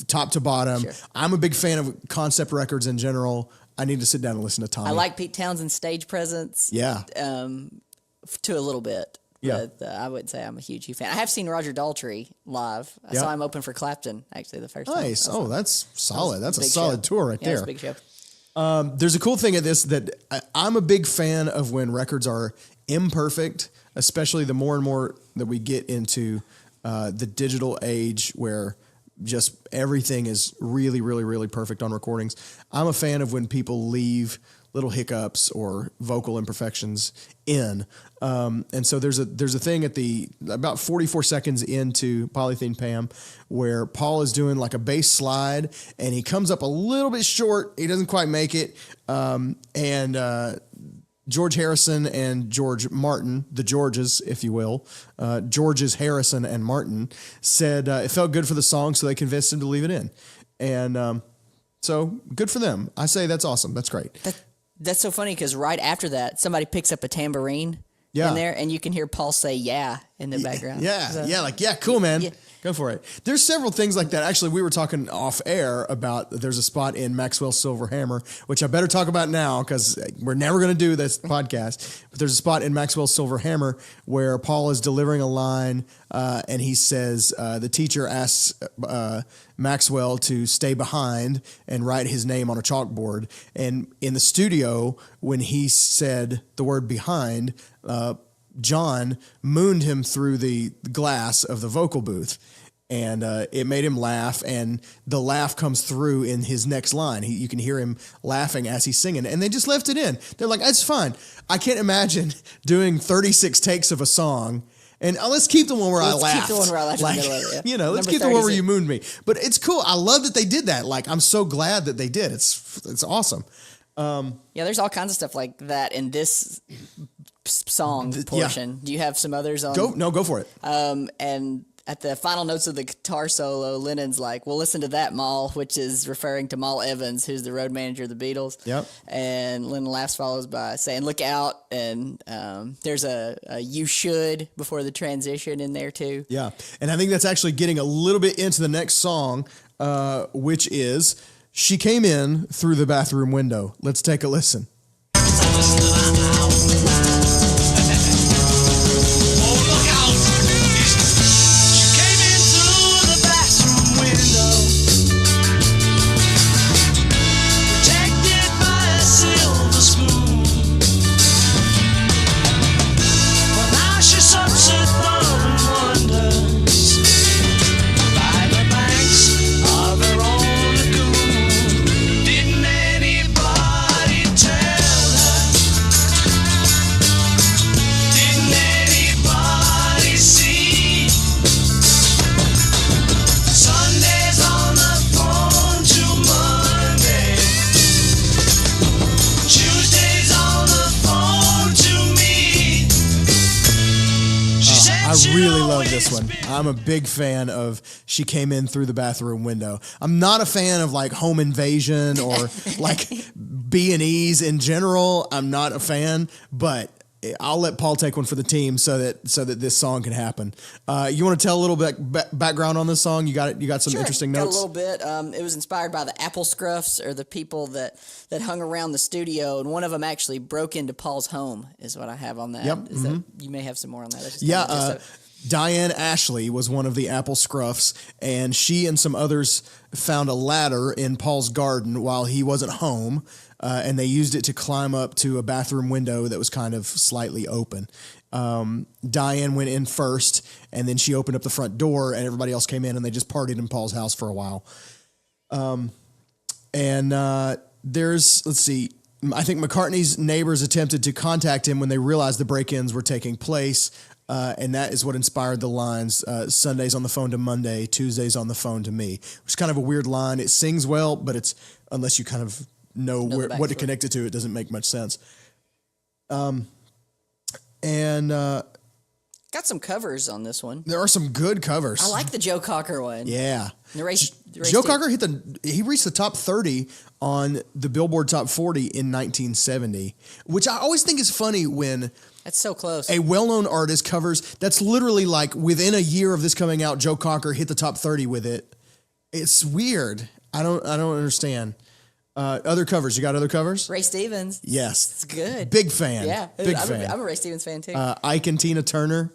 top to bottom. Sure. I'm a big fan of concept records in general. I need to sit down and listen to Tommy. I like Pete Townshend's stage presence. Yeah. To a little bit. Yeah. But I wouldn't say I'm a huge Who fan. I have seen Roger Daltrey live. I Yeah. saw him open for Clapton actually the first time. Nice. Oh, that's solid. That's a Big solid show. tour right Yeah, it was there. a big show. There's a cool thing at this that I'm a big fan of when records are imperfect, especially the more and more that we get into the digital age where just everything is really, really, really perfect on recordings. I'm a fan of when people leave little hiccups or vocal imperfections in. And so there's a thing at about 44 seconds into Polythene Pam where Paul is doing like a bass slide and he comes up a little bit short. He doesn't quite make it. George Harrison and George Martin, the Georges, if you will, Georges Harrison and Martin, said it felt good for the song, so they convinced him to leave it in. And so good for them. I say that's awesome. That's great. That's so funny because right after that, somebody picks up a tambourine Yeah. in there, and you can hear Paul say "yeah" in the background. Yeah, So- yeah, cool, man. Yeah. Go for it. There's several things like that. Actually, we were talking off air about there's a spot in Maxwell's Silver Hammer, which I better talk about now because we're never going to do this podcast. But there's a spot in Maxwell's Silver Hammer where Paul is delivering a line and he says, the teacher asks Maxwell to stay behind and write his name on a chalkboard. And in the studio, when he said the word behind, John mooned him through the glass of the vocal booth. And it made him laugh, and the laugh comes through in his next line. You can hear him laughing as he's singing, and they just left it in. They're like, it's fine. I can't imagine doing 36 takes of a song, and let's keep the one where I laughed. Keep the one where I laughed in the middle of it, yeah. Let's Number keep the one where 36. you mooned me. But it's cool. I love that they did that. Like, I'm so glad that they did. It's awesome. Yeah, there's all kinds of stuff like that in this song portion. Do you have some others on? Go for it. And at the final notes of the guitar solo, Lennon's like, "Well, listen to that, Mal," which is referring to Mal Evans, who's the road manager of the Beatles. Yep. And Lennon laughs, follows by saying, "Look out!" And there's a "you should" before the transition in there too. Yeah, and I think that's actually getting a little bit into the next song, which is "She Came In Through the Bathroom Window." Let's take a listen. I really love this one. I'm a big fan of "She Came In Through the Bathroom Window." I'm not a fan of like Home Invasion or like B&Es in general. I'm not a fan, but I'll let Paul take one for the team so that this song can happen. You want to tell a little bit background on this song? You got some interesting notes? Got a little bit. It was inspired by the Apple Scruffs, or the people that hung around the studio, and one of them actually broke into Paul's home, is what I have on that. Yep. That you may have some more on that. That's just Yeah, kind of Diane Ashley was one of the Apple Scruffs, and she and some others found a ladder in Paul's garden while he wasn't home, and they used it to climb up to a bathroom window that was kind of slightly open. Diane went in first, and then she opened up the front door, and everybody else came in, and they just partied in Paul's house for a while. There's, let's see, I think McCartney's neighbors attempted to contact him when they realized the break-ins were taking place. And that is what inspired the lines, Sundays on the phone to Monday, Tuesdays on the phone to me, which is kind of a weird line. It sings well, but it's, unless you kind of know what to connect it to, it doesn't make much sense. got some covers on this one. There are some good covers. I like the Joe Cocker one. Yeah. Joe Cocker he reached the top 30 on the Billboard Top 40 in 1970, which I always think is funny when that's so close. A well-known artist covers. That's literally like within a year of this coming out, Joe Cocker hit the top 30 with it. It's weird. I don't understand. Other covers. You got other covers? Ray Stevens. Yes. It's good. Big fan. Yeah. Big fan. I'm a Ray Stevens fan too. Ike and Tina Turner.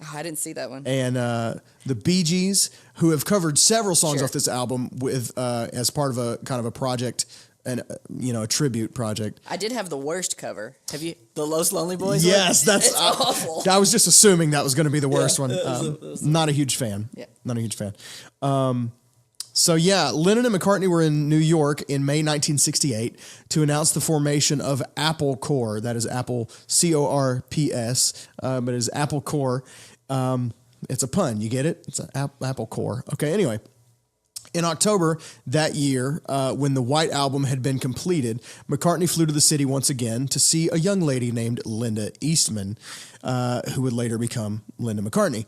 Oh, I didn't see that one. And the Bee Gees, who have covered several songs off this album with as part of a kind of a project, and a tribute project. I did have the worst cover. Have you the Los Lonely Boys? Yes, one? that's awful. I was just assuming that was going to be the worst one. It Not a huge fan. Yeah. Not a huge fan. So yeah, Lennon and McCartney were in New York in May 1968 to announce the formation of Apple Corps. That is Apple Corps, but it is Apple Corps. It's a pun. You get it? It's an Apple Corps. Okay. Anyway. In October that year, when the White Album had been completed, McCartney flew to the city once again to see a young lady named Linda Eastman, who would later become Linda McCartney.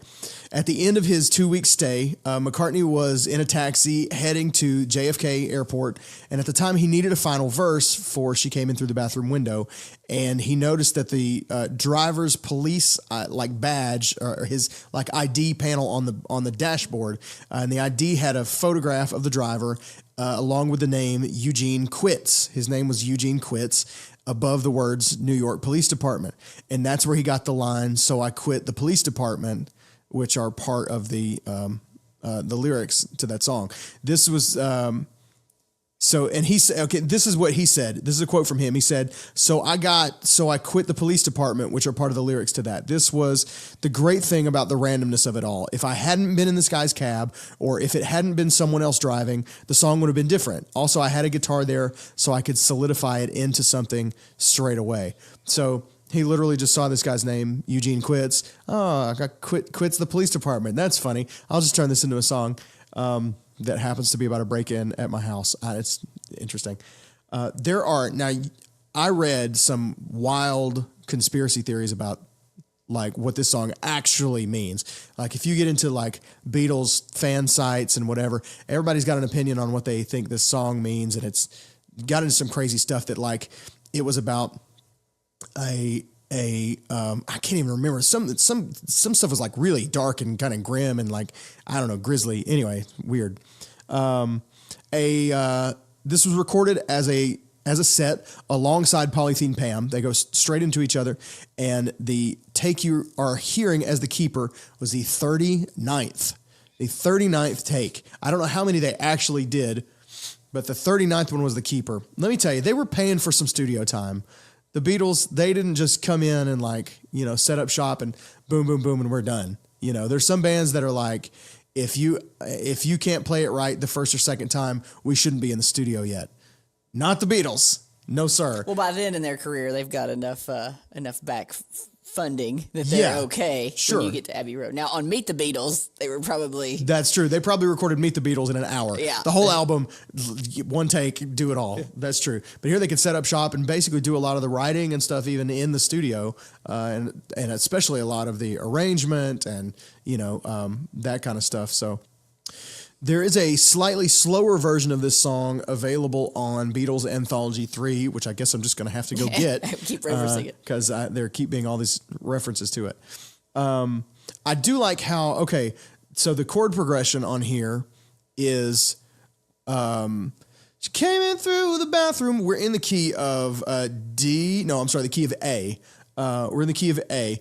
At the end of his 2-week stay, McCartney was in a taxi heading to JFK Airport, and at the time he needed a final verse for She Came In Through the Bathroom Window, and he noticed that the driver's police badge or his ID panel on the dashboard, and the ID had a photograph of the driver along with the name Eugene Quits. His name was Eugene Quits above the words New York Police Department, and that's where he got the line "So I quit the police department," which are part of the lyrics to that song. This was So, and he said, okay, this is what he said. This is a quote from him. He said, so I quit the police department, which are part of the lyrics to that. This was the great thing about the randomness of it all. If I hadn't been in this guy's cab, or if it hadn't been someone else driving, the song would have been different. Also, I had a guitar there so I could solidify it into something straight away. So he literally just saw this guy's name, Eugene Quits. Oh, I got quits the police department. That's funny. I'll just turn this into a song. That happens to be about a break-in at my house. It's interesting. I read some wild conspiracy theories about like what this song actually means. Like if you get into like Beatles fan sites and whatever, everybody's got an opinion on what they think this song means. And it's got into some crazy stuff that like it was about I can't even remember. Some stuff was like really dark and kind of grim and like, I don't know, grisly. Anyway, weird. This was recorded as a set alongside Polythene Pam. They go straight into each other. And the take you are hearing as the keeper was the 39th. The 39th take. I don't know how many they actually did, but the 39th one was the keeper. Let me tell you, they were paying for some studio time. The Beatles, they didn't just come in and like, you know, set up shop and boom, boom, boom, and we're done. You know, there's some bands that are like, if you can't play it right the first or second time, we shouldn't be in the studio yet. Not the Beatles. No, sir. Well, by then in their career, they've got enough back funding that they're okay sure. when you get to Abbey Road. Now, on Meet the Beatles, they were probably... That's true. They probably recorded Meet the Beatles in an hour. Yeah. The whole album, one take, do it all. That's true. But here they could set up shop and basically do a lot of the writing and stuff even in the studio, and especially a lot of the arrangement and, you know, that kind of stuff. So... There is a slightly slower version of this song available on Beatles Anthology 3, which I guess I'm just going to have to go get. Keep referencing it. Because there keep being all these references to it. I do like how, okay, so the chord progression on here is, she came in through the bathroom. We're in the key of D. No, I'm sorry, the key of A. We're in the key of A.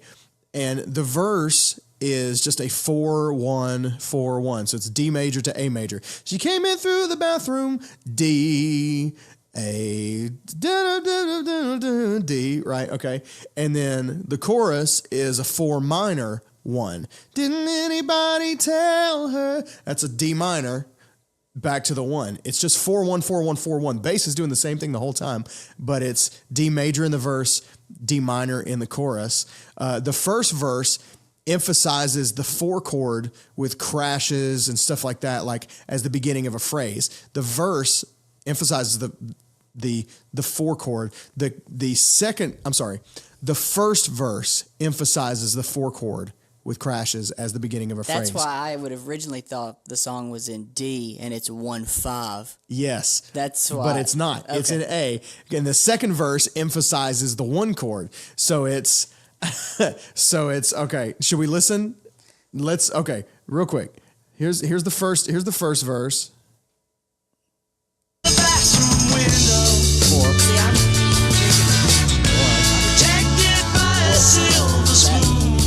And the verse is just a 4-1-4-1. So it's D major to A major. She came in through the bathroom, D, A, D, right? Okay. And then the chorus is a 4 minor 1. Didn't anybody tell her? That's a D minor back to the 1. It's just 4-1-4-1-4-1. Bass is doing the same thing the whole time, but it's D major in the verse, D minor in the chorus. The first verse emphasizes the 4 chord with crashes and stuff like that, like as the beginning of a phrase. The verse emphasizes the 4 chord. The first verse emphasizes the 4 chord with crashes as the beginning of a phrase. That's why I would have originally thought the song was in D and it's 1-5. Yes. That's why. But it's not. Okay. It's in A. And the second verse emphasizes the 1 chord. So it's okay. Should we listen? Okay, real quick. Here's the first verse. The bathroom window, 4. protected by a silver spoon.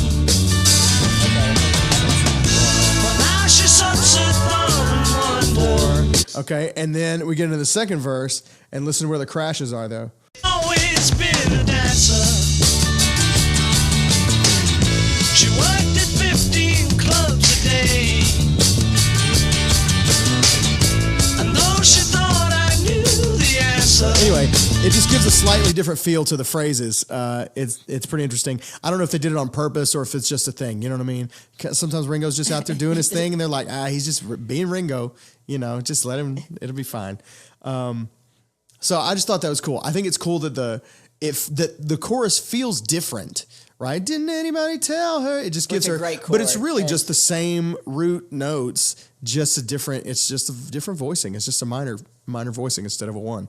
But now she sucks her thumb and wonder. Okay, and then we get into the second verse and listen to where the crashes are though. Always been a dancer. She worked at 15 clubs a day. And though she thought I knew the answer. Anyway, it just gives a slightly different feel to the phrases. It's pretty interesting. I don't know if they did it on purpose or if it's just a thing. You know what I mean? Sometimes Ringo's just out there doing his thing, and they're like, he's just being Ringo. You know, just let him. It'll be fine. So I just thought that was cool. I think it's cool that the chorus feels different. Right? Didn't anybody tell her? It just gives her, great but it's chord. really just the same root notes, just a different. It's just a different voicing. It's just a minor voicing instead of a 1.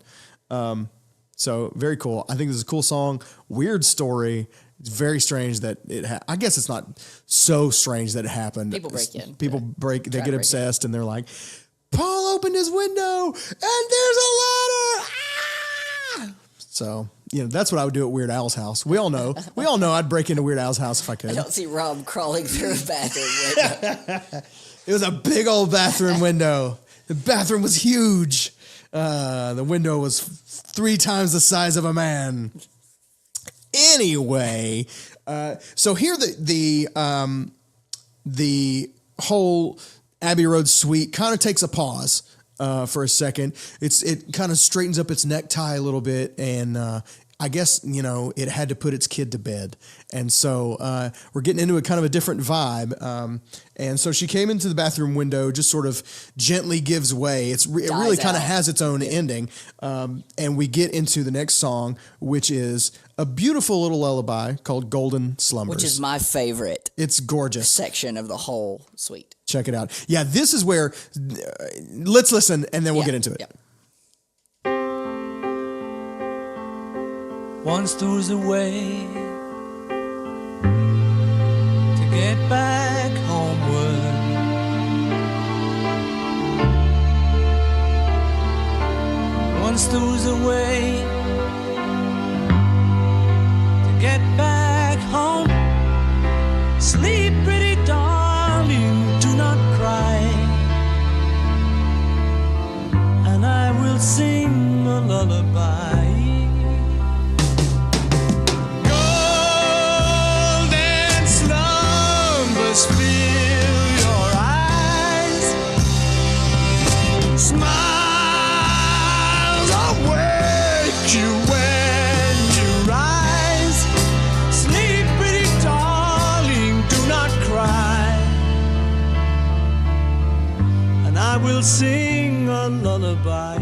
So very cool. I think this is a cool song. Weird story. It's very strange that I guess it's not so strange that it happened. People break in. They get obsessed and they're like, Paul opened his window and there's a ladder. Ah! So. You know, that's what I would do at Weird Al's house. We all know I'd break into Weird Al's house if I could. I don't see Rob crawling through a bathroom window. It was a big old bathroom window. The bathroom was huge. The window was 3 times the size of a man. Anyway, so here the whole Abbey Road Suite kind of takes a pause for a second. It kind of straightens up its necktie a little bit, and I guess, it had to put its kid to bed. And so we're getting into a kind of a different vibe. And so she came into the bathroom window, just sort of gently gives way. It really kind of has its own ending. And we get into the next song, which is a beautiful little lullaby called Golden Slumbers. Which is my favorite. It's gorgeous. Section of the whole suite. Check it out. Yeah, this is where, let's listen and then we'll get into it. Yeah. Once there was a way to get back homeward. Once there was a way to get back home. Sleep, pretty darling, do not cry, and I will sing a lullaby. Fill your eyes, smiles awake you when you rise. Sleep, pretty darling, do not cry, and I will sing a lullaby.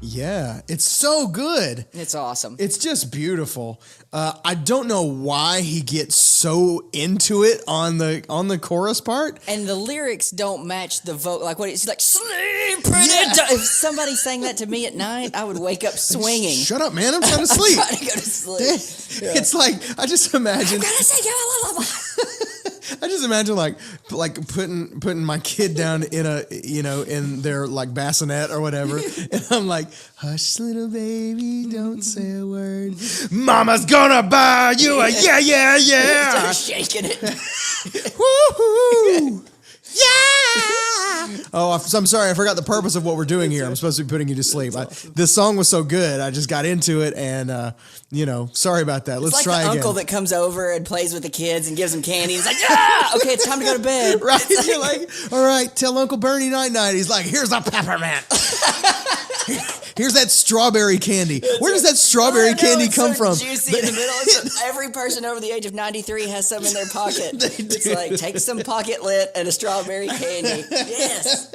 Yeah, it's so good. It's awesome. It's just beautiful. I don't know why he gets so into it on the chorus part. And the lyrics don't match the vote. Like what it's like, sleep, pretty darling. If somebody sang that to me at night, I would wake up swinging. Shut up, man! I'm trying to sleep. I'm trying to go to sleep. It's like I just imagine. I'm gonna sing you a lullaby. I just imagine like putting my kid down in in their like bassinet or whatever, and I'm like, hush, little baby, don't say a word. Mama's gonna buy you a yeah. Start shaking it. Woohoo! Yeah! Oh, I'm sorry. I forgot the purpose of what we're doing here. I'm supposed to be putting you to sleep. This song was so good. I just got into it, and sorry about that. Let's It's like try the again. uncle that comes over and plays with the kids and gives them candy. He's like, yeah, okay, it's time to go to bed. Right? You're like, all right, tell Uncle Bernie night. He's like, here's a peppermint. Here's that strawberry candy. Where does that strawberry candy come from? Juicy in the middle. Every person over the age of 93 has some in their pocket. It's like, take some pocket lit and a strawberry candy. Yes.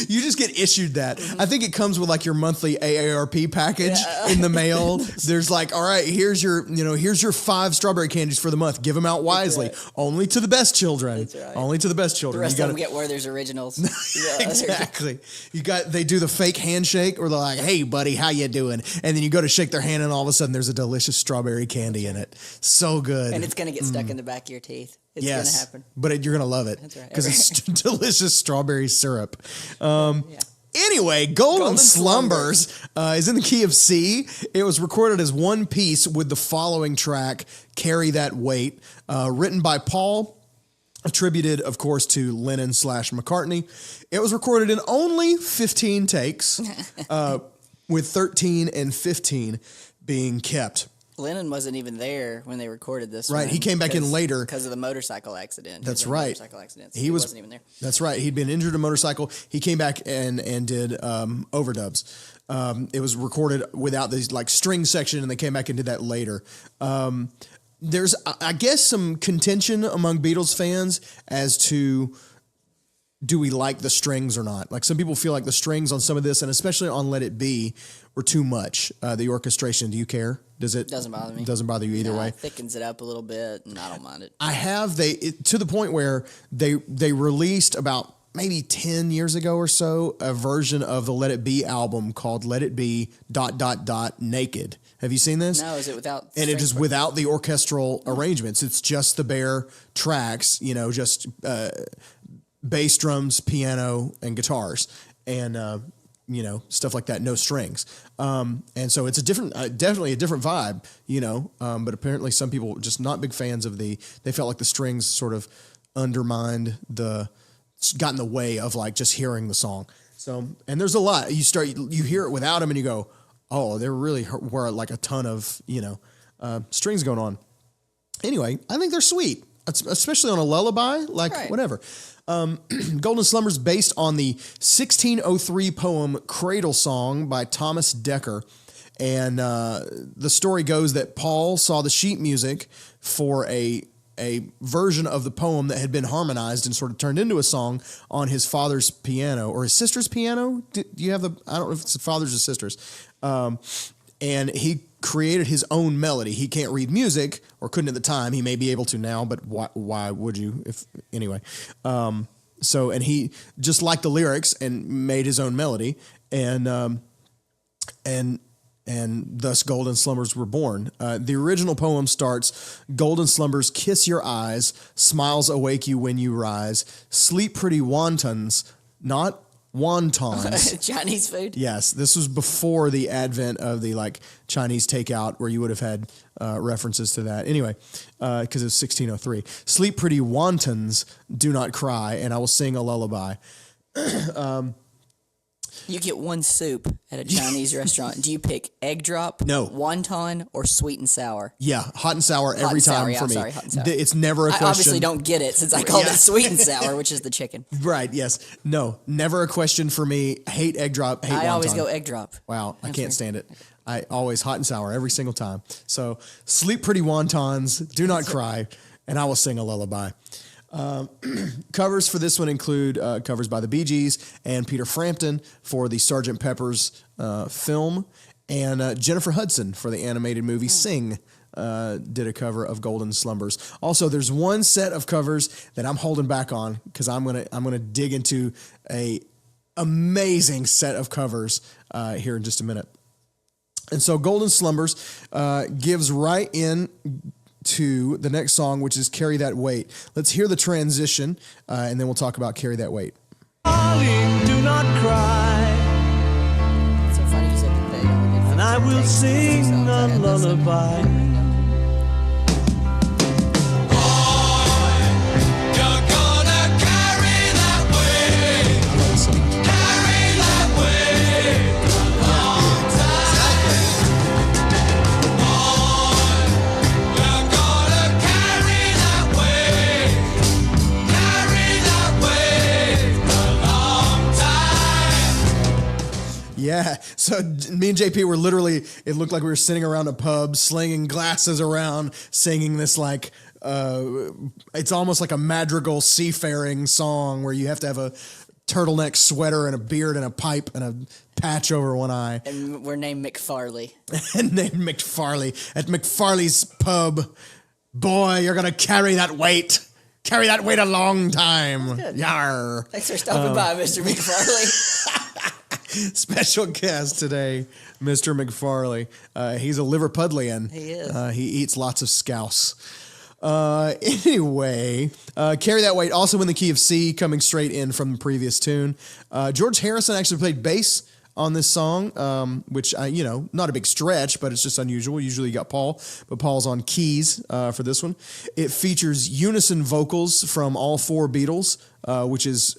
You just get issued that. I think it comes with like your monthly AARP package in the mail. There's like, all right, here's your 5 strawberry candies for the month. Give them out wisely. Right. Only to the best children. That's right. Only to the best The children. rest of them get Werther's Originals. Yeah, Exactly. They do the fake handshake where they're like, hey buddy, how you doing? And then you go to shake their hand and all of a sudden there's a delicious strawberry candy in it. So good. And it's going to get stuck in the back of your teeth. It's going to happen. But you're going to love it. That's right. Because it's delicious strawberry syrup. Anyway, Golden Slumbers is in the key of C. It was recorded as one piece with the following track, Carry That Weight, written by Paul, attributed, of course, to Lennon/McCartney. It was recorded in only 15 takes, with 13 and 15 being kept. Lennon wasn't even there when they recorded this. Right, he came back in later. Because of the motorcycle accident. That's right. Motorcycle accident. So He wasn't even there. That's right. He'd been injured in a motorcycle. He came back and did overdubs. It was recorded without these like string section, and they came back and did that later. There's, I guess, some contention among Beatles fans as to do we like the strings or not. Like some people feel like the strings on some of this, and especially on Let It Be, were too much. The orchestration. Do you care? Doesn't bother me. Doesn't bother you either way. It thickens it up a little bit, and I don't mind it. I have to the point where they released about maybe 10 years ago or so a version of the Let It Be album called Let It Be ... Naked. Have you seen this? No, is it without? And it is without the orchestral arrangements. It's just the bare tracks, just bass, drums, piano, and guitars, and stuff like that. No strings. And so it's a different, definitely a different vibe, but apparently some people just not big fans of they felt like the strings sort of undermined got in the way of like just hearing the song. So, and there's a lot. You hear it without them and you go, oh, there really were like a ton of, strings going on. Anyway, I think they're sweet, especially on a lullaby, whatever. Golden Slumbers based on the 1603 poem Cradle Song by Thomas Dekker. And the story goes that Paul saw the sheet music for a version of the poem that had been harmonized and sort of turned into a song on his father's piano or his sister's piano. Do you have I don't know if it's father's or sister's. And he created his own melody. He can't read music, or couldn't at the time. He may be able to now, but why would you? Anyway. And he just liked the lyrics and made his own melody, and thus Golden Slumbers were born. The original poem starts, golden slumbers kiss your eyes, smiles awake you when you rise, sleep pretty wontons, not wontons. Chinese food? Yes, this was before the advent of the Chinese takeout where you would have had references to that. Anyway, because it was 1603. Sleep pretty wontons, do not cry, and I will sing a lullaby. You get one soup at a Chinese restaurant. Do you pick egg drop, No. wonton, or sweet and sour? Yeah, hot and sour every and sour, time yeah, for I'm me. sorry, hot and sour. It's never a question. I obviously don't get it since I called Yeah. it sweet and sour, which is the chicken. Right, yes. No, never a question for me. Hate egg drop, hate I always wonton. go egg drop. Wow, I That's can't weird. stand it. I always hot and sour every single time. So sleep pretty wontons, do not cry, and I will sing a lullaby. Covers for this one include covers by the Bee Gees and Peter Frampton for the Sgt. Pepper's film, and Jennifer Hudson for the animated movie Sing did a cover of Golden Slumbers. Also, there's one set of covers that I'm holding back on because I'm gonna dig into a amazing set of covers here in just a minute. And so Golden Slumbers gives right in to the next song, which is Carry That Weight. Let's hear the transition, and then we'll talk about Carry That Weight. Darling, do not cry, It's so funny you said that they only did and I 15 will takes. sing So a I had this in- lullaby. You're gonna carry that weight, carry that weight a long time. You're gonna carry that weight a long time. Yeah, so me and JP were literally, it looked like we were sitting around a pub, slinging glasses around, singing this it's almost like a madrigal seafaring song where you have to have a turtleneck sweater and a beard and a pipe and a patch over one eye. And we're named McFarley. And named McFarley at McFarley's pub. Boy, you're going to carry that weight. Carry that weight a long time. Yar. Thanks for stopping by, Mr. McFarley. Special guest today, Mr. McFarley. He's a Liverpudlian. He is. He eats lots of scouse. Anyway, Carry That Weight, also in the key of C, coming straight in from the previous tune. George Harrison actually played bass on this song, which, not a big stretch, but it's just unusual. Usually you got Paul, but Paul's on keys for this one. It features unison vocals from all four Beatles, which is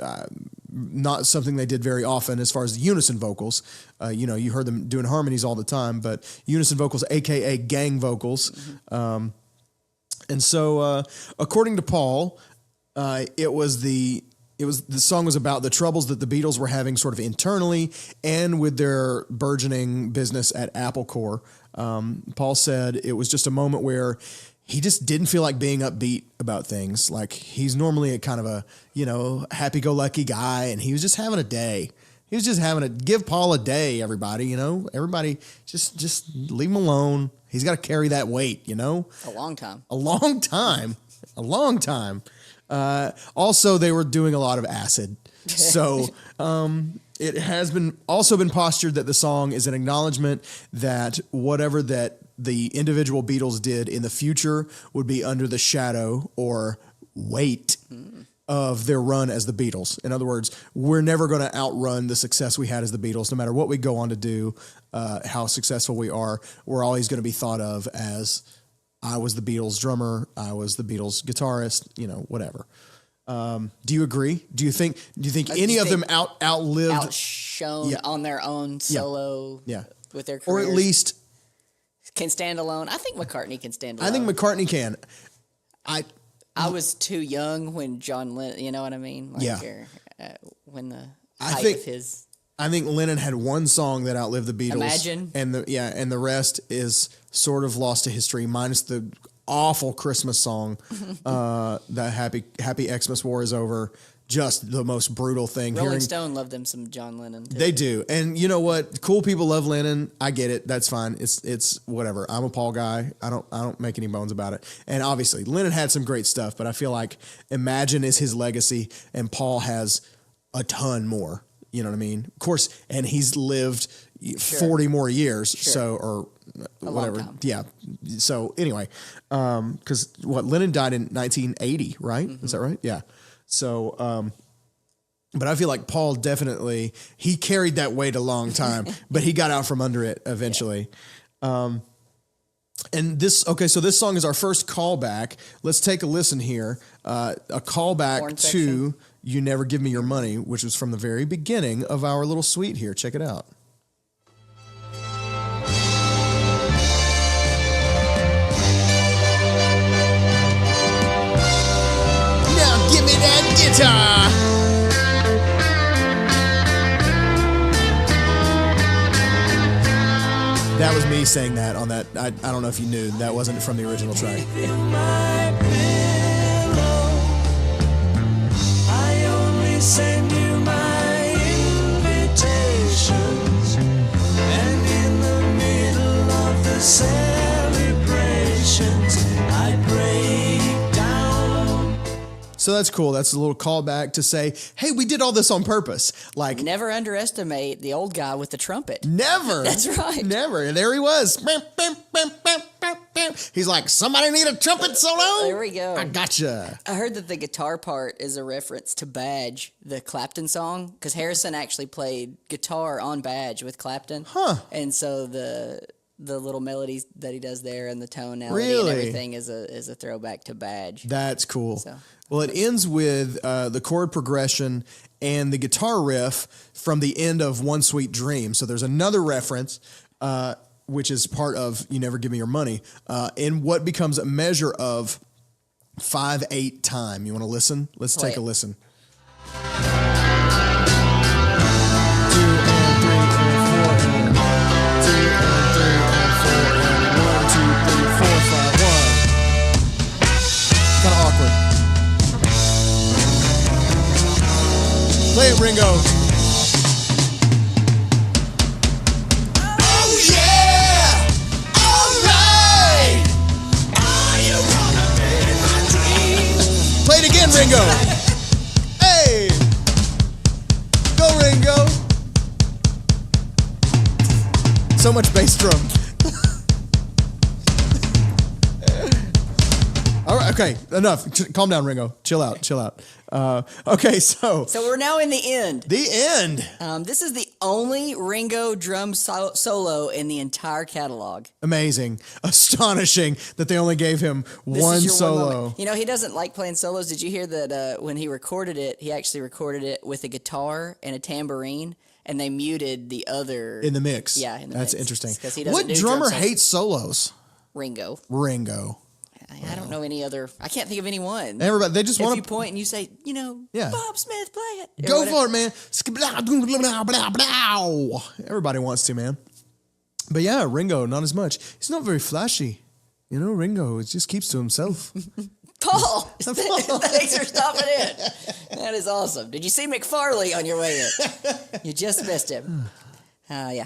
not something they did very often as far as the unison vocals. You heard them doing harmonies all the time, but unison vocals, aka gang vocals. And so, according to Paul, the song was about the troubles that the Beatles were having sort of internally and with their burgeoning business at Apple Corps. Paul said it was just a moment where he just didn't feel like being upbeat about things. Like, he's normally a kind of a, happy-go-lucky guy, and he was just having a day. He was just give Paul a day, everybody, Everybody, just leave him alone. He's got to carry that weight, A long time. A long time. A long time. Also, they were doing a lot of acid. So it has been postured that the song is an acknowledgement that whatever that the individual Beatles did in the future would be under the shadow or weight of their run as the Beatles. In other words, we're never going to outrun the success we had as the Beatles, no matter what we go on to do, how successful we are. We're always going to be thought of as, I was the Beatles drummer, I was the Beatles guitarist, whatever. Do you agree? Do you think any of them outlived outshone on their own solo with their or careers? at least Can stand alone. I think McCartney can stand alone. I think McCartney can. I was too young when John Lennon, you know what I mean? Like, Yeah. When the I height think- of his... I think Lennon had one song that outlived the Beatles. Imagine. And the rest is sort of lost to history, minus the awful Christmas song, that Happy Xmas War is Over. Just the most brutal thing. Rolling Stone loved them some John Lennon, too. They do. And you know what? Cool people love Lennon. I get it. That's fine. It's whatever. I'm a Paul guy. I don't make any bones about it. And obviously, Lennon had some great stuff, but I feel like Imagine is his legacy, and Paul has a ton more. You know what I mean? Of course, and he's lived 40 more years, so or whatever. Long time. Yeah. So anyway, because Lennon died in 1980, right? Is that right? Yeah. So, but I feel like Paul definitely he carried that weight a long time, but he got out from under it eventually. And so this song is our first callback. Let's take a listen here. A callback Horn to section. You Never Give Me Your Money, which was from the very beginning of our little suite here. Check it out. Now give me that guitar. That was me saying that on that. I don't know if you knew that wasn't from the original track. My pillow. I only send you my invitations, and in the middle of the celebrations, I break down. So that's cool. That's a little callback to say, hey, we did all this on purpose. Like, Never underestimate the old guy with the trumpet. never. That's right. Never. And there he was. He's like, somebody need a trumpet solo? There we go. I gotcha. I heard that the guitar part is a reference to Badge, the Clapton song, because Harrison actually played guitar on Badge with Clapton. Huh. And so the little melodies that he does there and the tonality Really? and everything is a throwback to Badge. That's cool. So- Well, it ends with the chord progression and the guitar riff from the end of One Sweet Dream. So there's another reference, which is part of You Never Give Me Your Money, in what becomes a measure of 5/8 time. You want to listen? Let's Play take a it. listen. 2 and 3 and 4 and 2 and 3 and 4 and 1, 2, 3, 4, 5, 1. Kind of awkward. Play it, Ringo. Oh yeah! Alright! Are you gonna be my dreams? Play it again, Ringo. Hey! Go, Ringo. So much bass drum. All right, okay, enough. Calm down, Ringo. Chill out. Okay, so So we're now in the end. the end. This is the only Ringo drum solo in the entire catalog. Amazing. Astonishing that they only gave him This one is your solo. moment. You know, he doesn't like playing solos. Did you hear that when he recorded it, he actually recorded it with a guitar and a tambourine, and they muted the other In the mix. Yeah, in the That's mix. interesting. 'Cause he doesn't What do drummer drum solos. hates solos? Ringo. Ringo. I don't know any other. I can't think of anyone. Everybody, they just If want you to point and you say, Yeah. Bob Smith, play it. Or go whatever. for it, man. Everybody wants to, man. But yeah, Ringo, not as much. He's not very flashy. You know, Ringo just keeps to himself. Paul, thanks for stopping in. That is awesome. Did you see McFarley on your way in? You just missed him. Yeah.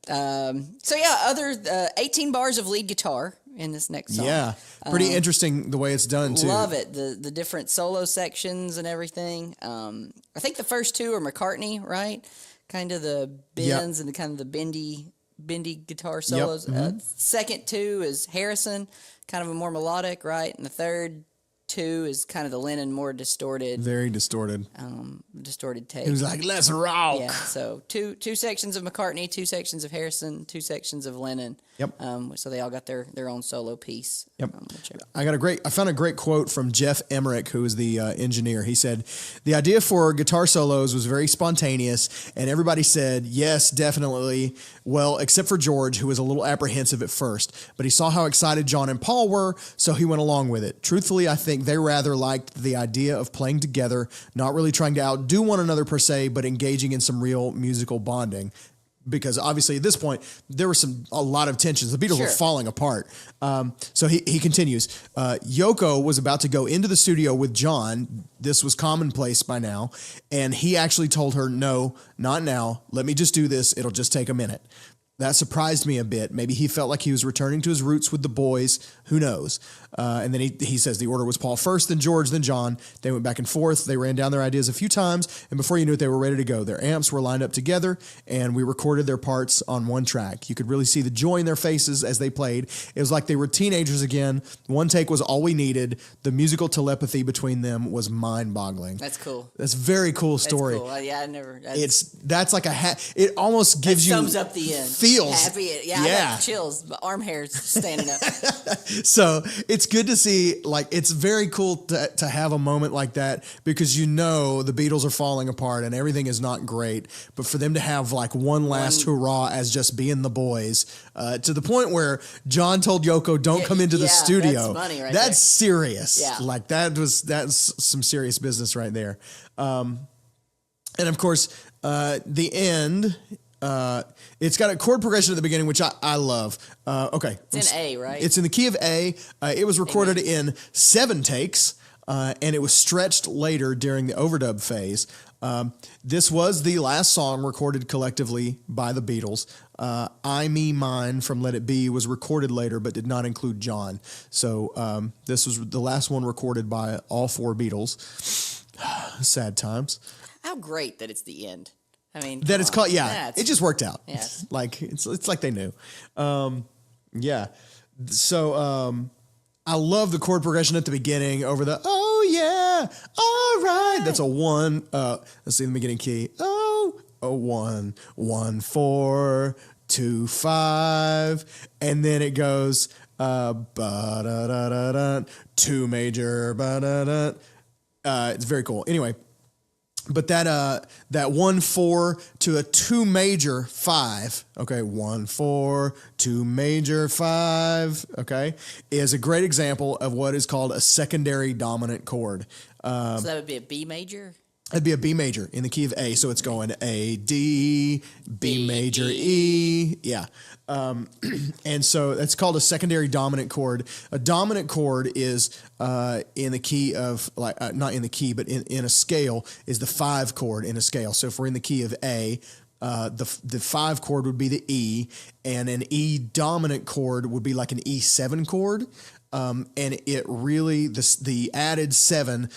So yeah, other 18 bars of lead guitar in this next song. Yeah, pretty interesting the way it's done too. Love it. The different solo sections and everything. I think the first two are McCartney, right? Kind of the bends and the kind of the bendy guitar solos. Second two is Harrison, kind of a more melodic, right? And the third 2 is kind of the Lennon more distorted, Very distorted. distorted take. He was like, let's rock. Yeah, so two sections of McCartney, 2 sections of Harrison, 2 sections of Lennon. Yep. So they all got their own solo piece. Yep. Whichever. I found a great quote from Jeff Emmerich, who is the engineer. He said, the idea for guitar solos was very spontaneous, and everybody said, yes, definitely. Well, except for George, who was a little apprehensive at first, but he saw how excited John and Paul were, so he went along with it. Truthfully, I think they rather liked the idea of playing together, not really trying to outdo one another per se, but engaging in some real musical bonding. Because obviously at this point there was a lot of tensions. The Beatles were falling apart. So he continues. Yoko was about to go into the studio with John. This was commonplace by now, and he actually told her, "No, not now. Let me just do this. It'll just take a minute." That surprised me a bit. Maybe he felt like he was returning to his roots with the boys. Who knows? And then he says the order was Paul first, then George, then John. They went back and forth. They ran down their ideas a few times, and before you knew it, they were ready to go. Their amps were lined up together, and we recorded their parts on one track. You could really see the joy in their faces as they played. It was like they were teenagers again. One take was all we needed. The musical telepathy between them was mind-boggling. That's cool. That's a very cool story. That's cool. Yeah, I never. That's like it almost gives you sums up the end. Feels happy. Yeah, I got chills. My arm hairs standing up. So it's good to see, like, it's very cool to have a moment like that, because the Beatles are falling apart and everything is not great, but for them to have like one last hurrah as just being the boys, to the point where John told Yoko, don't come into the studio. That's funny, right? That's serious. Yeah. Like that's some serious business right there. And of course, the end, it's got a chord progression at the beginning, which I love. Okay. It's in A, right? It's in the key of A. It was recorded in 7 takes, and it was stretched later during the overdub phase. This was the last song recorded collectively by the Beatles. I, Me, Mine from Let It Be was recorded later, but did not include John. So this was the last one recorded by all 4 Beatles. Sad times. How great that it's the end. I mean, that it's called, it just worked out. Yes. Like it's like they knew. Yeah. So I love the chord progression at the beginning over the oh yeah, all right. That's a 1. Let's see the beginning key. Oh, 1, 1, 4, 2, 5, and then it goes ba-da-da-da-da, 2 major ba-da-da. It's very cool. Anyway. But that 1 4 to a 2 major 5, okay, 1 4 2 major 5, okay, is a great example of what is called a secondary dominant chord. So that would be a B major. It'd be a B major in the key of A, so it's going A D B major E, yeah. And so that's called a secondary dominant chord. A dominant chord is in the key of, like, not in the key, but in a scale, is the 5 chord in a scale. So if we're in the key of A, the 5 chord would be the E, and an E dominant chord would be like an E7 chord. And it really, the added 7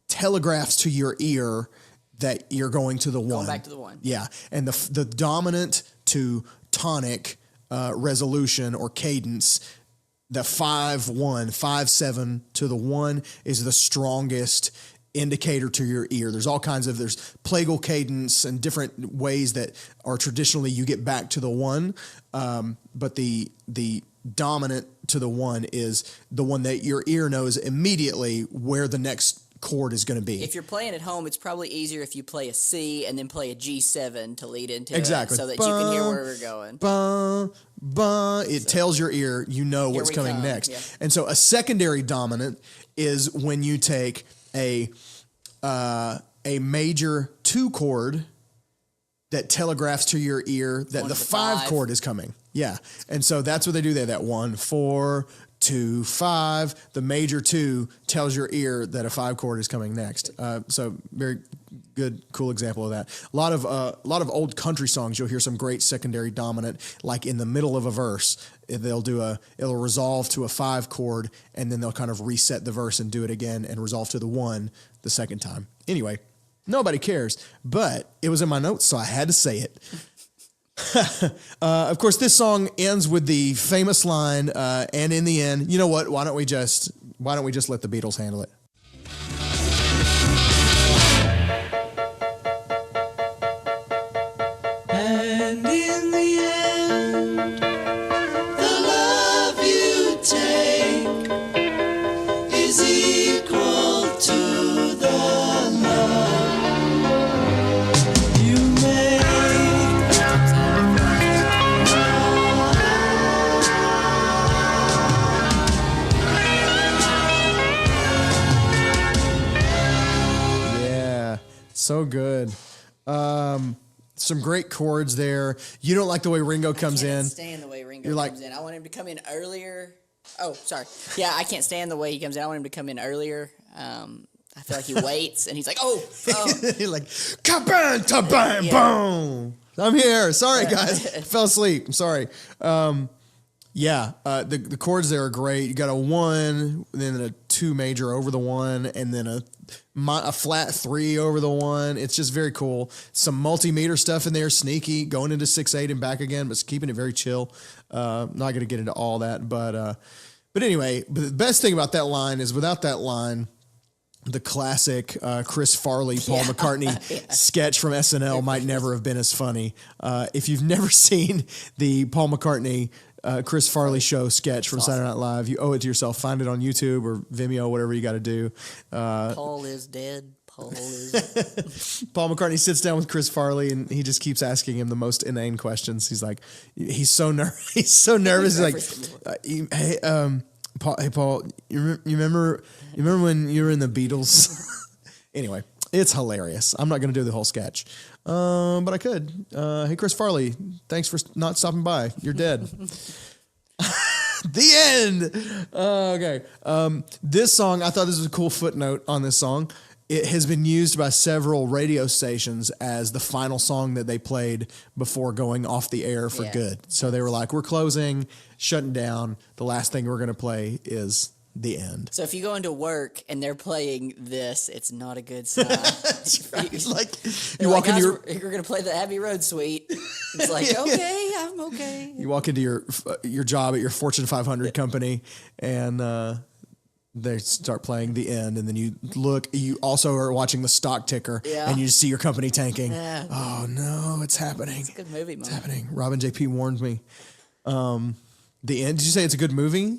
telegraphs to your ear that you're going to the 1. Going back to the 1. Yeah. And the dominant to tonic resolution or cadence, the 5-1, 5-7 to the 1 is the strongest indicator to your ear. There's all kinds of, there's plagal cadence and different ways that are traditionally you get back to the 1. But the dominant to the 1 is the one that your ear knows immediately where the next chord is going to be. If you're playing at home, it's probably easier if you play a C and then play a G7 to lead into Exactly. it so that you can hear where we're going. It tells your ear, you know what's coming next. Yeah. And so a secondary dominant is when you take a major 2 chord that telegraphs to your ear that the 5 chord is coming. Yeah. And so that's what they do there. That 1 4 2 5. The major 2 tells your ear that a 5 chord is coming next. So very good, cool example of that. A lot of old country songs, you'll hear some great secondary dominant, like in the middle of a verse. It'll resolve to a 5 chord, and then they'll kind of reset the verse and do it again and resolve to the 1 the second time. Anyway, nobody cares, but it was in my notes, so I had to say it. Of course, this song ends with the famous line, and in the end, you know what? Why don't we just let the Beatles handle it? is equal to the love you make. Yeah, so good. Some great chords there. You don't like the way Ringo comes can't in. stand the way Ringo You're like- comes in. I want him to come in earlier. Oh, sorry. Yeah, I can't stand the way he comes in. I want him to come in earlier. I feel like he waits and he's like, oh. You're like, kabam, tabam, boom. I'm here. Sorry, guys. Fell asleep. I'm sorry. The chords there are great. You got a 1, then a 2 major over the 1, and then a flat 3 over the 1. It's just very cool. Some multimeter stuff in there, sneaky, going into 6/8 and back again, but keeping it very chill. Not going to get into all that, but anyway, the best thing about that line is without that line, the classic Chris Farley, Paul McCartney sketch from SNL might never have been as funny. If you've never seen the Paul McCartney Chris Farley show sketch from Saturday Night Live, you owe it to yourself. Find it on YouTube or Vimeo, whatever you got to do. Paul is dead. Paul is. Paul McCartney sits down with Chris Farley and he just keeps asking him the most inane questions. He's like, he's so nervous. He's like, Paul, you remember when you were in the Beatles? Anyway, it's hilarious. I'm not going to do the whole sketch, but I could. Hey, Chris Farley, thanks for not stopping by. You're dead. The end. Okay. This song, I thought this was a cool footnote on this song. It has been used by several radio stations as the final song that they played before going off the air for good. So they were like, we're closing, shutting down. The last thing we're going to play is the end. So if you go into work and they're playing this, it's not a good sign. That's right. It's like They're you like, walk into your... You're going to play the Abbey Road Suite. It's like, okay, I'm okay. You walk into your job at your Fortune 500 company and... they start playing the end, and then you look. You also are watching the stock ticker, and you just see your company tanking. Yeah. Oh no, it's happening! It's a good movie, Mom. It's happening. Robin JP warned me. The end. Did you say it's a good movie?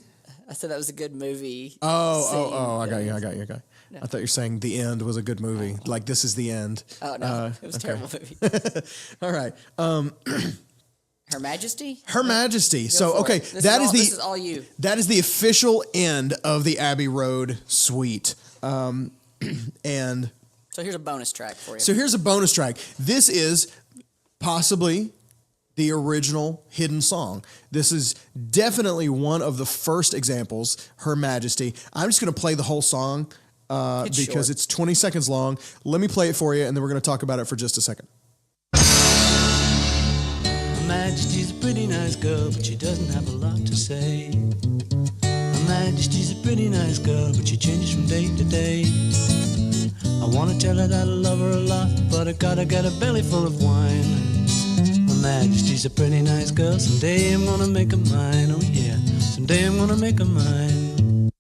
I said that was a good movie. Oh! I got you. No. I thought you were saying the end was a good movie. Like this is the end. Oh no, it was a terrible movie. All right. Her Majesty? Her Majesty. So, for okay, it. This is all you. That is the official end of the Abbey Road Suite. And So here's a bonus track for you. so here's a bonus track. This is possibly the original hidden song. This is definitely one of the first examples, Her Majesty. I'm just going to play the whole song because short. it's 20 seconds long. Let me play it for you, and then we're going to talk about it for just a second. Her Majesty's a pretty nice girl, but she doesn't have a lot to say. Her Majesty's a pretty nice girl, but she changes from day to day. I wanna tell her that I love her a lot, but I gotta get a belly full of wine. Her Majesty's a pretty nice girl, someday I'm gonna make her mine. Oh yeah, someday I'm gonna make her mine.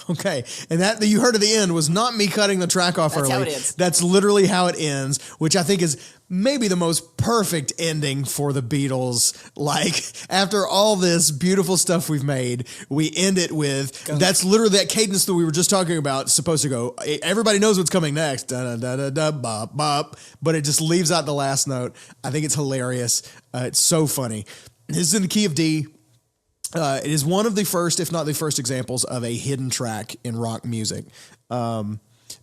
Okay, and that you heard at the end was not me cutting the track off That's early. how it ends. That's literally how it ends, which I think is maybe the most perfect ending for the Beatles. Like, after all this beautiful stuff we've made, we end it with, that's literally that cadence that we were just talking about, supposed to go, everybody knows what's coming next, da-da-da-da-da, bop, bop, but it just leaves out the last note. I think it's hilarious. It's so funny. This is in the key of D. It is one of the first, if not the first, examples of a hidden track in rock music.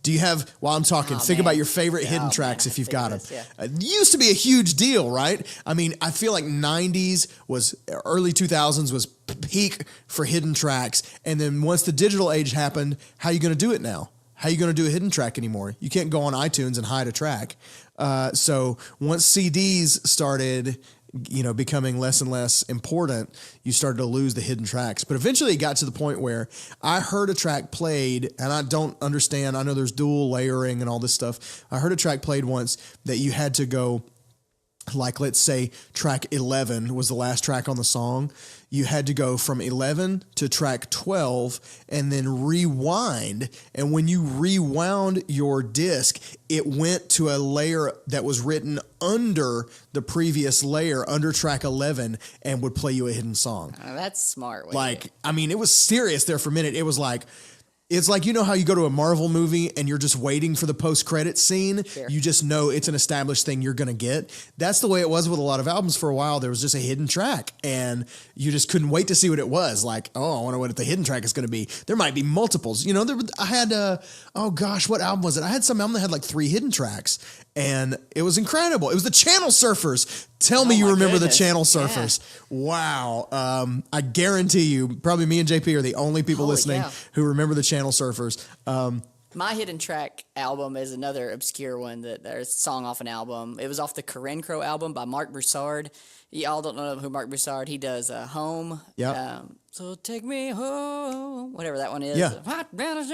Do you have, while I'm talking, think about your favorite hidden tracks if you've got them. It used to be a huge deal, right? I mean, I feel like 90s was, early 2000s was peak for hidden tracks. And then once the digital age happened, how are you going to do it now? How are you going to do a hidden track anymore? You can't go on iTunes and hide a track. So once CDs started, becoming less and less important, you started to lose the hidden tracks. But eventually it got to the point where I heard a track played, and I don't understand. I know there's dual layering and all this stuff. I heard a track played once that you had to go, like, let's say track 11 was the last track on the song. You had to go from 11 to track 12 and then rewind. And when you rewound your disc, it went to a layer that was written under the previous layer, under track 11, and would play you a hidden song. Oh, that's smart. Like, I mean, it was serious there for a minute. It was like, It's like, you know how you go to a Marvel movie and you're just waiting for the post-credit scene? Sure. You just know it's an established thing you're going to get. That's the way it was with a lot of albums for a while. There was just a hidden track and you just couldn't wait to see what it was. Like, oh, I wonder what the hidden track is going to be. There might be multiples. You know, I had, oh gosh, what album was it? I had some album that had like 3 hidden tracks and it was incredible. It was the Channel Surfers. Tell me you my remember goodness. the Channel Surfers. Yeah. Wow. I guarantee you, probably me and JP are the only people Holy listening cow. who remember the Channel Surfers. My hidden track album is another obscure one that there's a song off an album. It was off the Karen Crow album by Mark Broussard. Y'all don't know who Mark Broussard. He does Home. Yep. So take me home, whatever that one is. Yeah.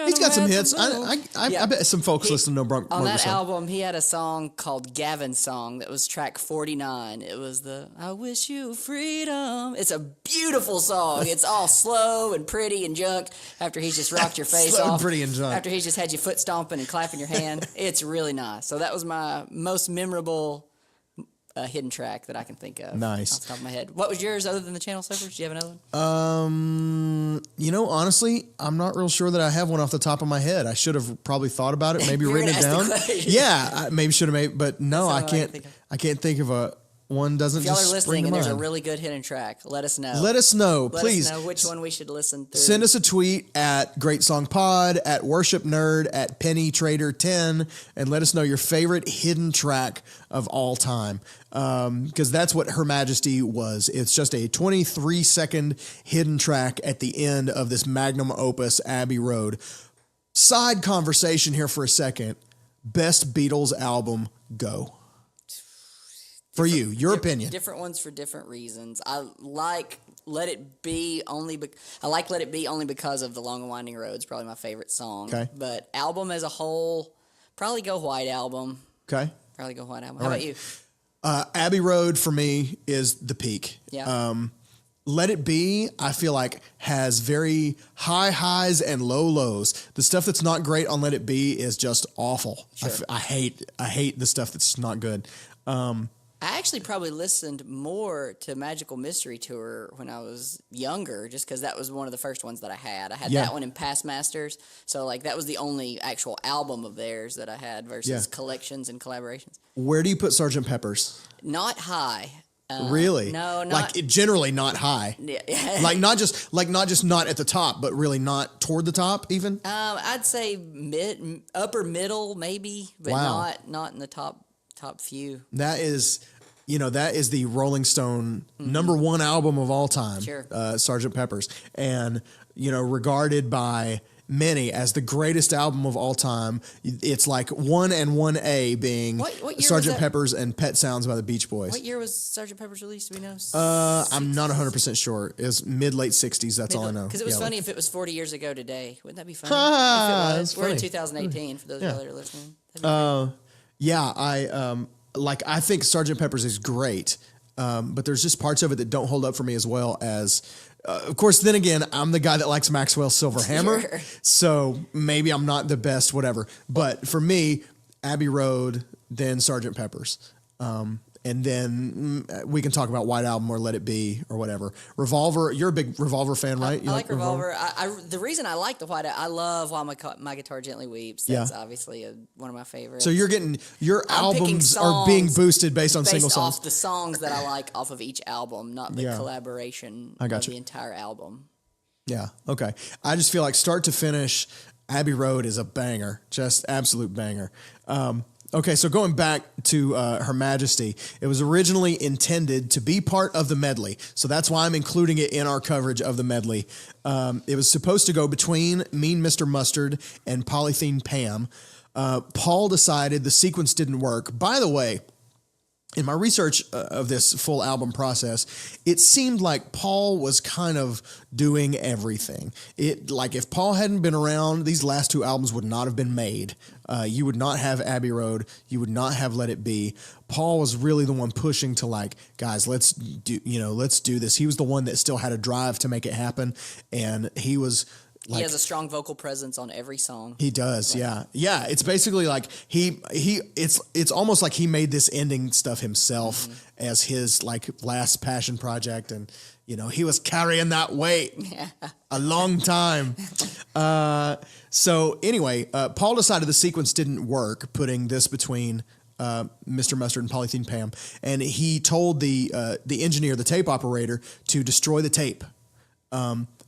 He's got some hits. I bet some folks listen to Mark On that Broussard. album, he had a song called Gavin's Song that was track 49. It was the I Wish You Freedom. It's a beautiful song. It's all slow and pretty and junk after he's just rocked your face Slow and off. pretty and junk. After he's just had you foot stomping and clapping your hand. It's really nice. So that was my most memorable hidden track that I can think of. Nice. Off the top of my head. What was yours other than the Channel Surfers? Do you have another one? You know, honestly, I'm not real sure that I have one off the top of my head. I should have probably thought about it, maybe You're written it gonna ask down. the question. Yeah, I maybe should have made, but no, I That's all I can can't. think of. I can't think of a one. Doesn't If y'all just are spring listening to and there's a mind. really good hidden track, let us know. Let us know, Let please. us know which one we should listen through. Send us a tweet at Great Song Pod, at Worship Nerd, at Penny Trader 10, and let us know your favorite hidden track of all time. Because that's what Her Majesty was. It's just a 23-second hidden track at the end of this magnum opus, Abbey Road. Side conversation here for a second. Best Beatles album, go. For you, your opinion. Different ones for different reasons. I like Let It Be only. I like Let It Be only because of the Long and Winding Road. It's probably my favorite song. Okay. But album as a whole, probably go White Album. Okay. Probably go White Album. How All about right. you? Abbey Road for me is the peak. Yeah. Let It Be, I feel like, has very high highs and low lows. The stuff that's not great on Let It Be is just awful. Sure. I hate the stuff that's not good. I actually probably listened more to Magical Mystery Tour when I was younger, just because that was one of the first ones that I had. I had Yeah. that one in Past Masters, so like that was the only actual album of theirs that I had versus Yeah. collections and collaborations. Where do you put Sgt. Pepper's? Not high. Really? no, like not- generally not high. Yeah. Like not just not at the top, but really not toward the top even. I'd say upper middle maybe, but Wow. not in the top few. That is the Rolling Stone number one album of all time, Sure. Sgt. Pepper's, and regarded by many as the greatest album of all time. It's like 1 and 1A being What year was Sgt. that? Pepper's and Pet Sounds by the Beach Boys. What year was Sgt. Pepper's released? Do we know? I'm not 100% sure. It's mid-late 60s. That's all I know. Because it was Yeah, funny like- if it was 40 years ago today. Wouldn't that be funny? Ah, if it that's was. We're in funny. 2018 for those of y'all that are listening. That'd be Yeah, I think Sgt. Pepper's is great, but there's just parts of it that don't hold up for me as well as, of course. Then again, I'm the guy that likes Maxwell's Silver Hammer, Sure. so maybe I'm not the best, whatever. But for me, Abbey Road, then Sgt. Pepper's, and then we can talk about White Album or Let It Be or whatever. Revolver, you're a big Revolver fan, right? You I like Revolver. The reason I like the White, I love While My Guitar Gently Weeps. That's Yeah. obviously one of my favorites. So you're getting your I'm picking albums are being songs boosted based on single based songs. off the songs that I like off of each album, not the Yeah. collaboration I got of you. the entire album. Yeah. Okay. I just feel like start to finish, Abbey Road is a banger, just absolute banger. Okay, so going back to Her Majesty, it was originally intended to be part of the medley, so that's why I'm including it in our coverage of the medley. It was supposed to go between Mean Mr. Mustard and Polythene Pam. Paul decided the sequence didn't work. By the way, in my research of this full album process, it seemed like Paul was kind of doing everything. Like if Paul hadn't been around, these last two albums would not have been made. You would not have Abbey Road. You would not have Let It Be. Paul was really the one pushing to like, guys, let's do this. He was the one that still had a drive to make it happen. And he was He has a strong vocal presence on every song. He does, yeah. It's basically like it's almost like he made this ending stuff himself as his like last passion project, and he was carrying that weight a long time. So anyway, Paul decided the sequence didn't work, putting this between Mr. Mustard and Polythene Pam, and he told the engineer, the tape operator, to destroy the tape.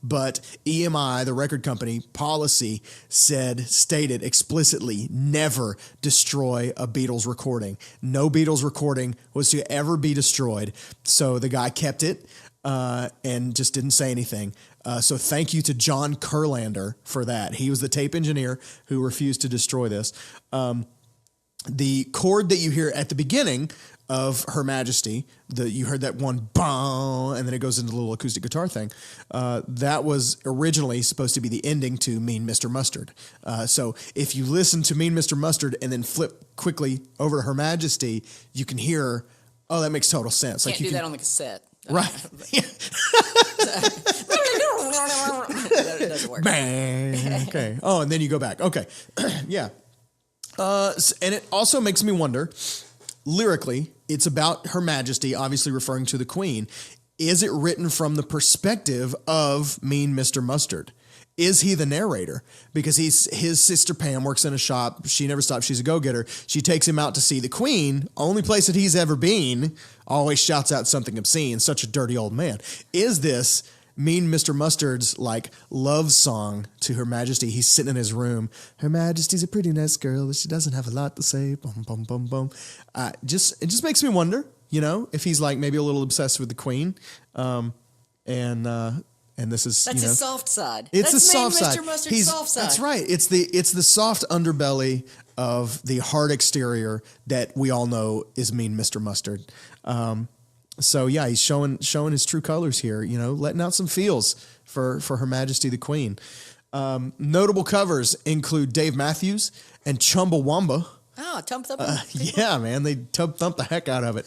But EMI, the record company policy, stated explicitly, never destroy a Beatles recording. No Beatles recording was to ever be destroyed. So the guy kept it and just didn't say anything. So thank you to John Kurlander for that. He was the tape engineer who refused to destroy this. The chord that you hear at the beginning of Her Majesty, you heard that one bong, and then it goes into the little acoustic guitar thing. That was originally supposed to be the ending to Mean Mr. Mustard. So if you listen to Mean Mr. Mustard and then flip quickly over to Her Majesty, you can hear, oh, that makes total sense. Can't do that on the cassette. Right. That doesn't work. Bang. Okay. Oh, and then you go back. Okay. Yeah. And it also makes me wonder, lyrically, it's about Her Majesty, obviously referring to the Queen. Is it written from the perspective of Mean Mr. Mustard? Is he the narrator? Because his sister Pam works in a shop. She never stops. She's a go-getter. She takes him out to see the Queen. Only place that he's ever been. Always shouts out something obscene. Such a dirty old man. Is this Mean Mr. Mustard's like love song to Her Majesty? He's sitting in his room. Her Majesty's a pretty nice girl, but she doesn't have a lot to say. Boom, boom, boom, boom. It just makes me wonder, if he's like maybe a little obsessed with the Queen, and this is that's his soft side. It's that's a soft side. Mr. Mustard's soft side. That's right. It's the soft underbelly of the hard exterior that we all know is Mean Mr. Mustard. So yeah, he's showing his true colors here, letting out some feels for Her Majesty the Queen. Notable covers include Dave Matthews and Chumbawamba. Oh, Tump Thump. Yeah, man, they thump the heck out of it.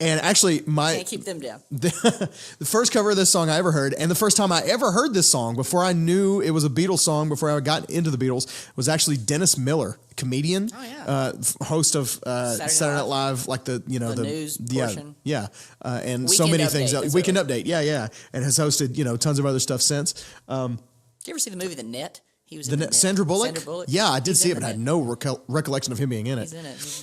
And actually, can't keep them down. The first cover of this song I ever heard, and the first time I ever heard this song before I knew it was a Beatles song, before I got into the Beatles, was actually Dennis Miller, comedian, host of Saturday Night Live, like the news portion. Yeah, and Weekend so many Update, things. that's Weekend Update, yeah, and has hosted tons of other stuff since. Did you ever see the movie The Net? He was in The Net. Sandra Bullock? Sandra Bullock? Yeah, I did He's see in it, but I The had Net. no recollection of him being in it. He's in it.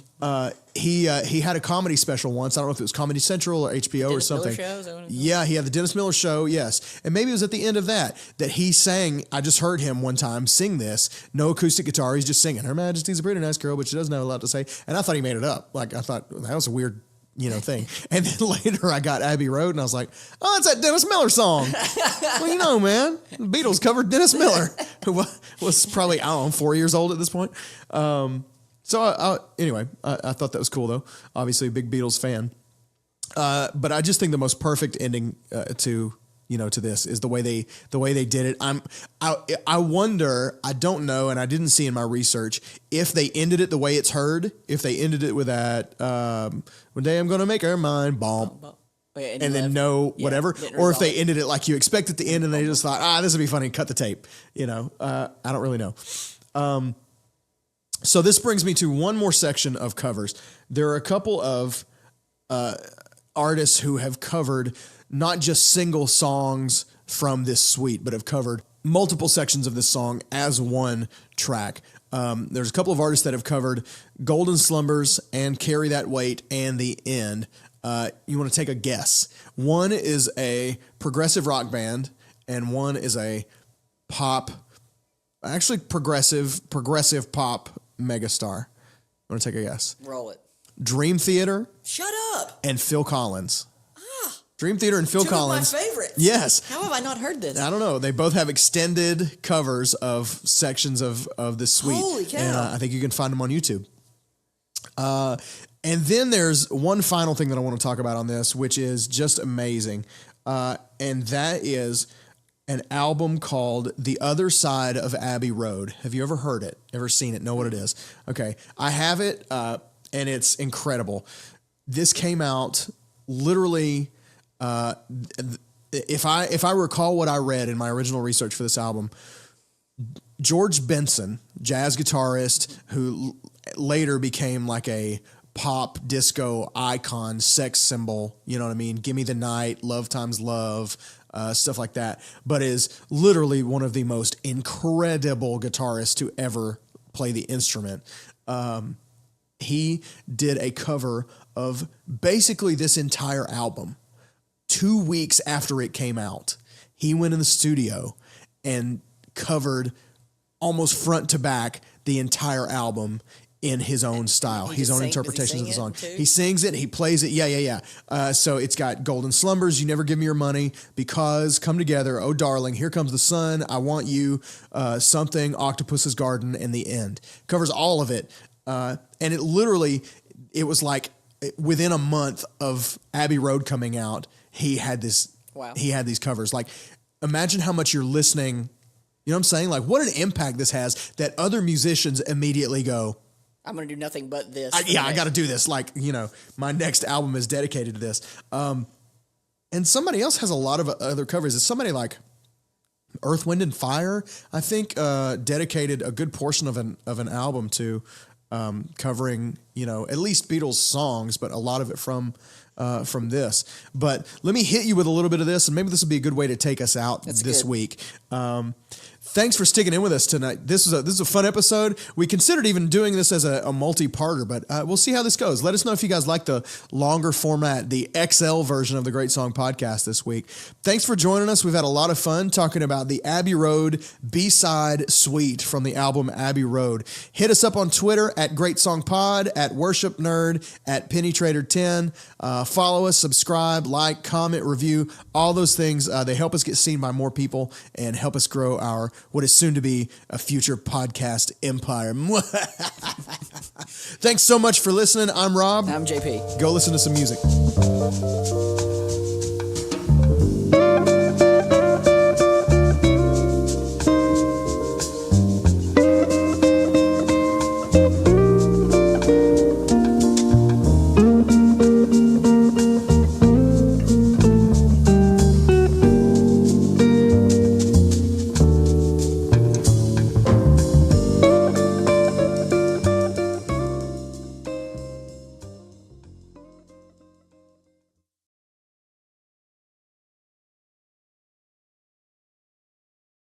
He had a comedy special once. I don't know if it was Comedy Central or HBO or Dennis Miller something. Show, is that what it's called? Yeah, he had the Dennis Miller Show, yes. And maybe it was at the end of that he sang. I just heard him one time sing this. No acoustic guitar. He's just singing. Her Majesty's a pretty nice girl, but she doesn't have a lot to say. And I thought he made it up. Like, I thought that was a weird thing. And then later I got Abbey Road and I was like, oh, it's that Dennis Miller song. Well, man, the Beatles covered Dennis Miller, who was probably, 4 years old at this point. Anyway, I thought that was cool though. Obviously a big Beatles fan. But I just think the most perfect ending to this is the way they did it. I wonder, I don't know, and I didn't see in my research if they ended it the way it's heard, if they ended it with that, one day I'm going to make her mine, bomb. And then whatever, or if they ended it like you expect it to end and they just thought, this would be funny, cut the tape. I don't really know. So this brings me to one more section of covers. There are a couple of artists who have covered not just single songs from this suite, but have covered multiple sections of this song as one track. There's a couple of artists that have covered Golden Slumbers and Carry That Weight and The End. You want to take a guess. One is a progressive rock band and one is a progressive pop megastar. You want to take a guess? Roll it. Dream Theater Shut up. and Phil Collins. Dream Theater and Phil Two Collins. of my favorites. Yes. How have I not heard this? I don't know. They both have extended covers of sections of this suite. Holy cow. And I think you can find them on YouTube. And then there's one final thing that I want to talk about on this, which is just amazing. And that is an album called The Other Side of Abbey Road. Have you ever heard it? Ever seen it? Know what it is? Okay. I have it, and it's incredible. This came out literally... if I recall what I read in my original research for this album, George Benson, jazz guitarist who later became like a pop disco icon, sex symbol, you know what I mean? Give Me the Night, Love Times Love, stuff like that, but is literally one of the most incredible guitarists to ever play the instrument. He did a cover of basically this entire album 2 weeks after it came out. He went in the studio and covered almost front to back the entire album in his own style, his own interpretations of the song. He sings it, he plays it. Yeah. So it's got Golden Slumbers, You Never Give Me Your Money, Because, Come Together, Oh Darling, Here Comes the Sun, I Want You, Something, Octopus's Garden, and The End. Covers all of it. And it literally, it was like within a month of Abbey Road coming out, he had this. Wow. He had these covers. Like, imagine how much you're listening. You know what I'm saying? Like, what an impact this has that other musicians immediately go, I'm going to do nothing but this. I got to do this. Like, you know, my next album is dedicated to this. And somebody else has a lot of other covers. It's somebody like Earth, Wind, and Fire, I think, dedicated a good portion of an album to covering, you know, at least Beatles songs, but a lot of it from this. But let me hit you with a little bit of this, and maybe this will be a good way to take us out this week. Thanks for sticking in with us tonight. This is a fun episode. We considered even doing this as a multi-parter, but we'll see how this goes. Let us know if you guys like the longer format, the XL version of the Great Song Podcast this week. Thanks for joining us. We've had a lot of fun talking about the Abbey Road B-side Suite from the album Abbey Road. Hit us up on Twitter at Great Song Pod, at Worship Nerd, at Penny Trader 10. Follow us, subscribe, like, comment, review, all those things. They help us get seen by more people and help us grow our what is soon to be a future podcast empire. Thanks so much for listening. I'm Rob. I'm JP. Go listen to some music.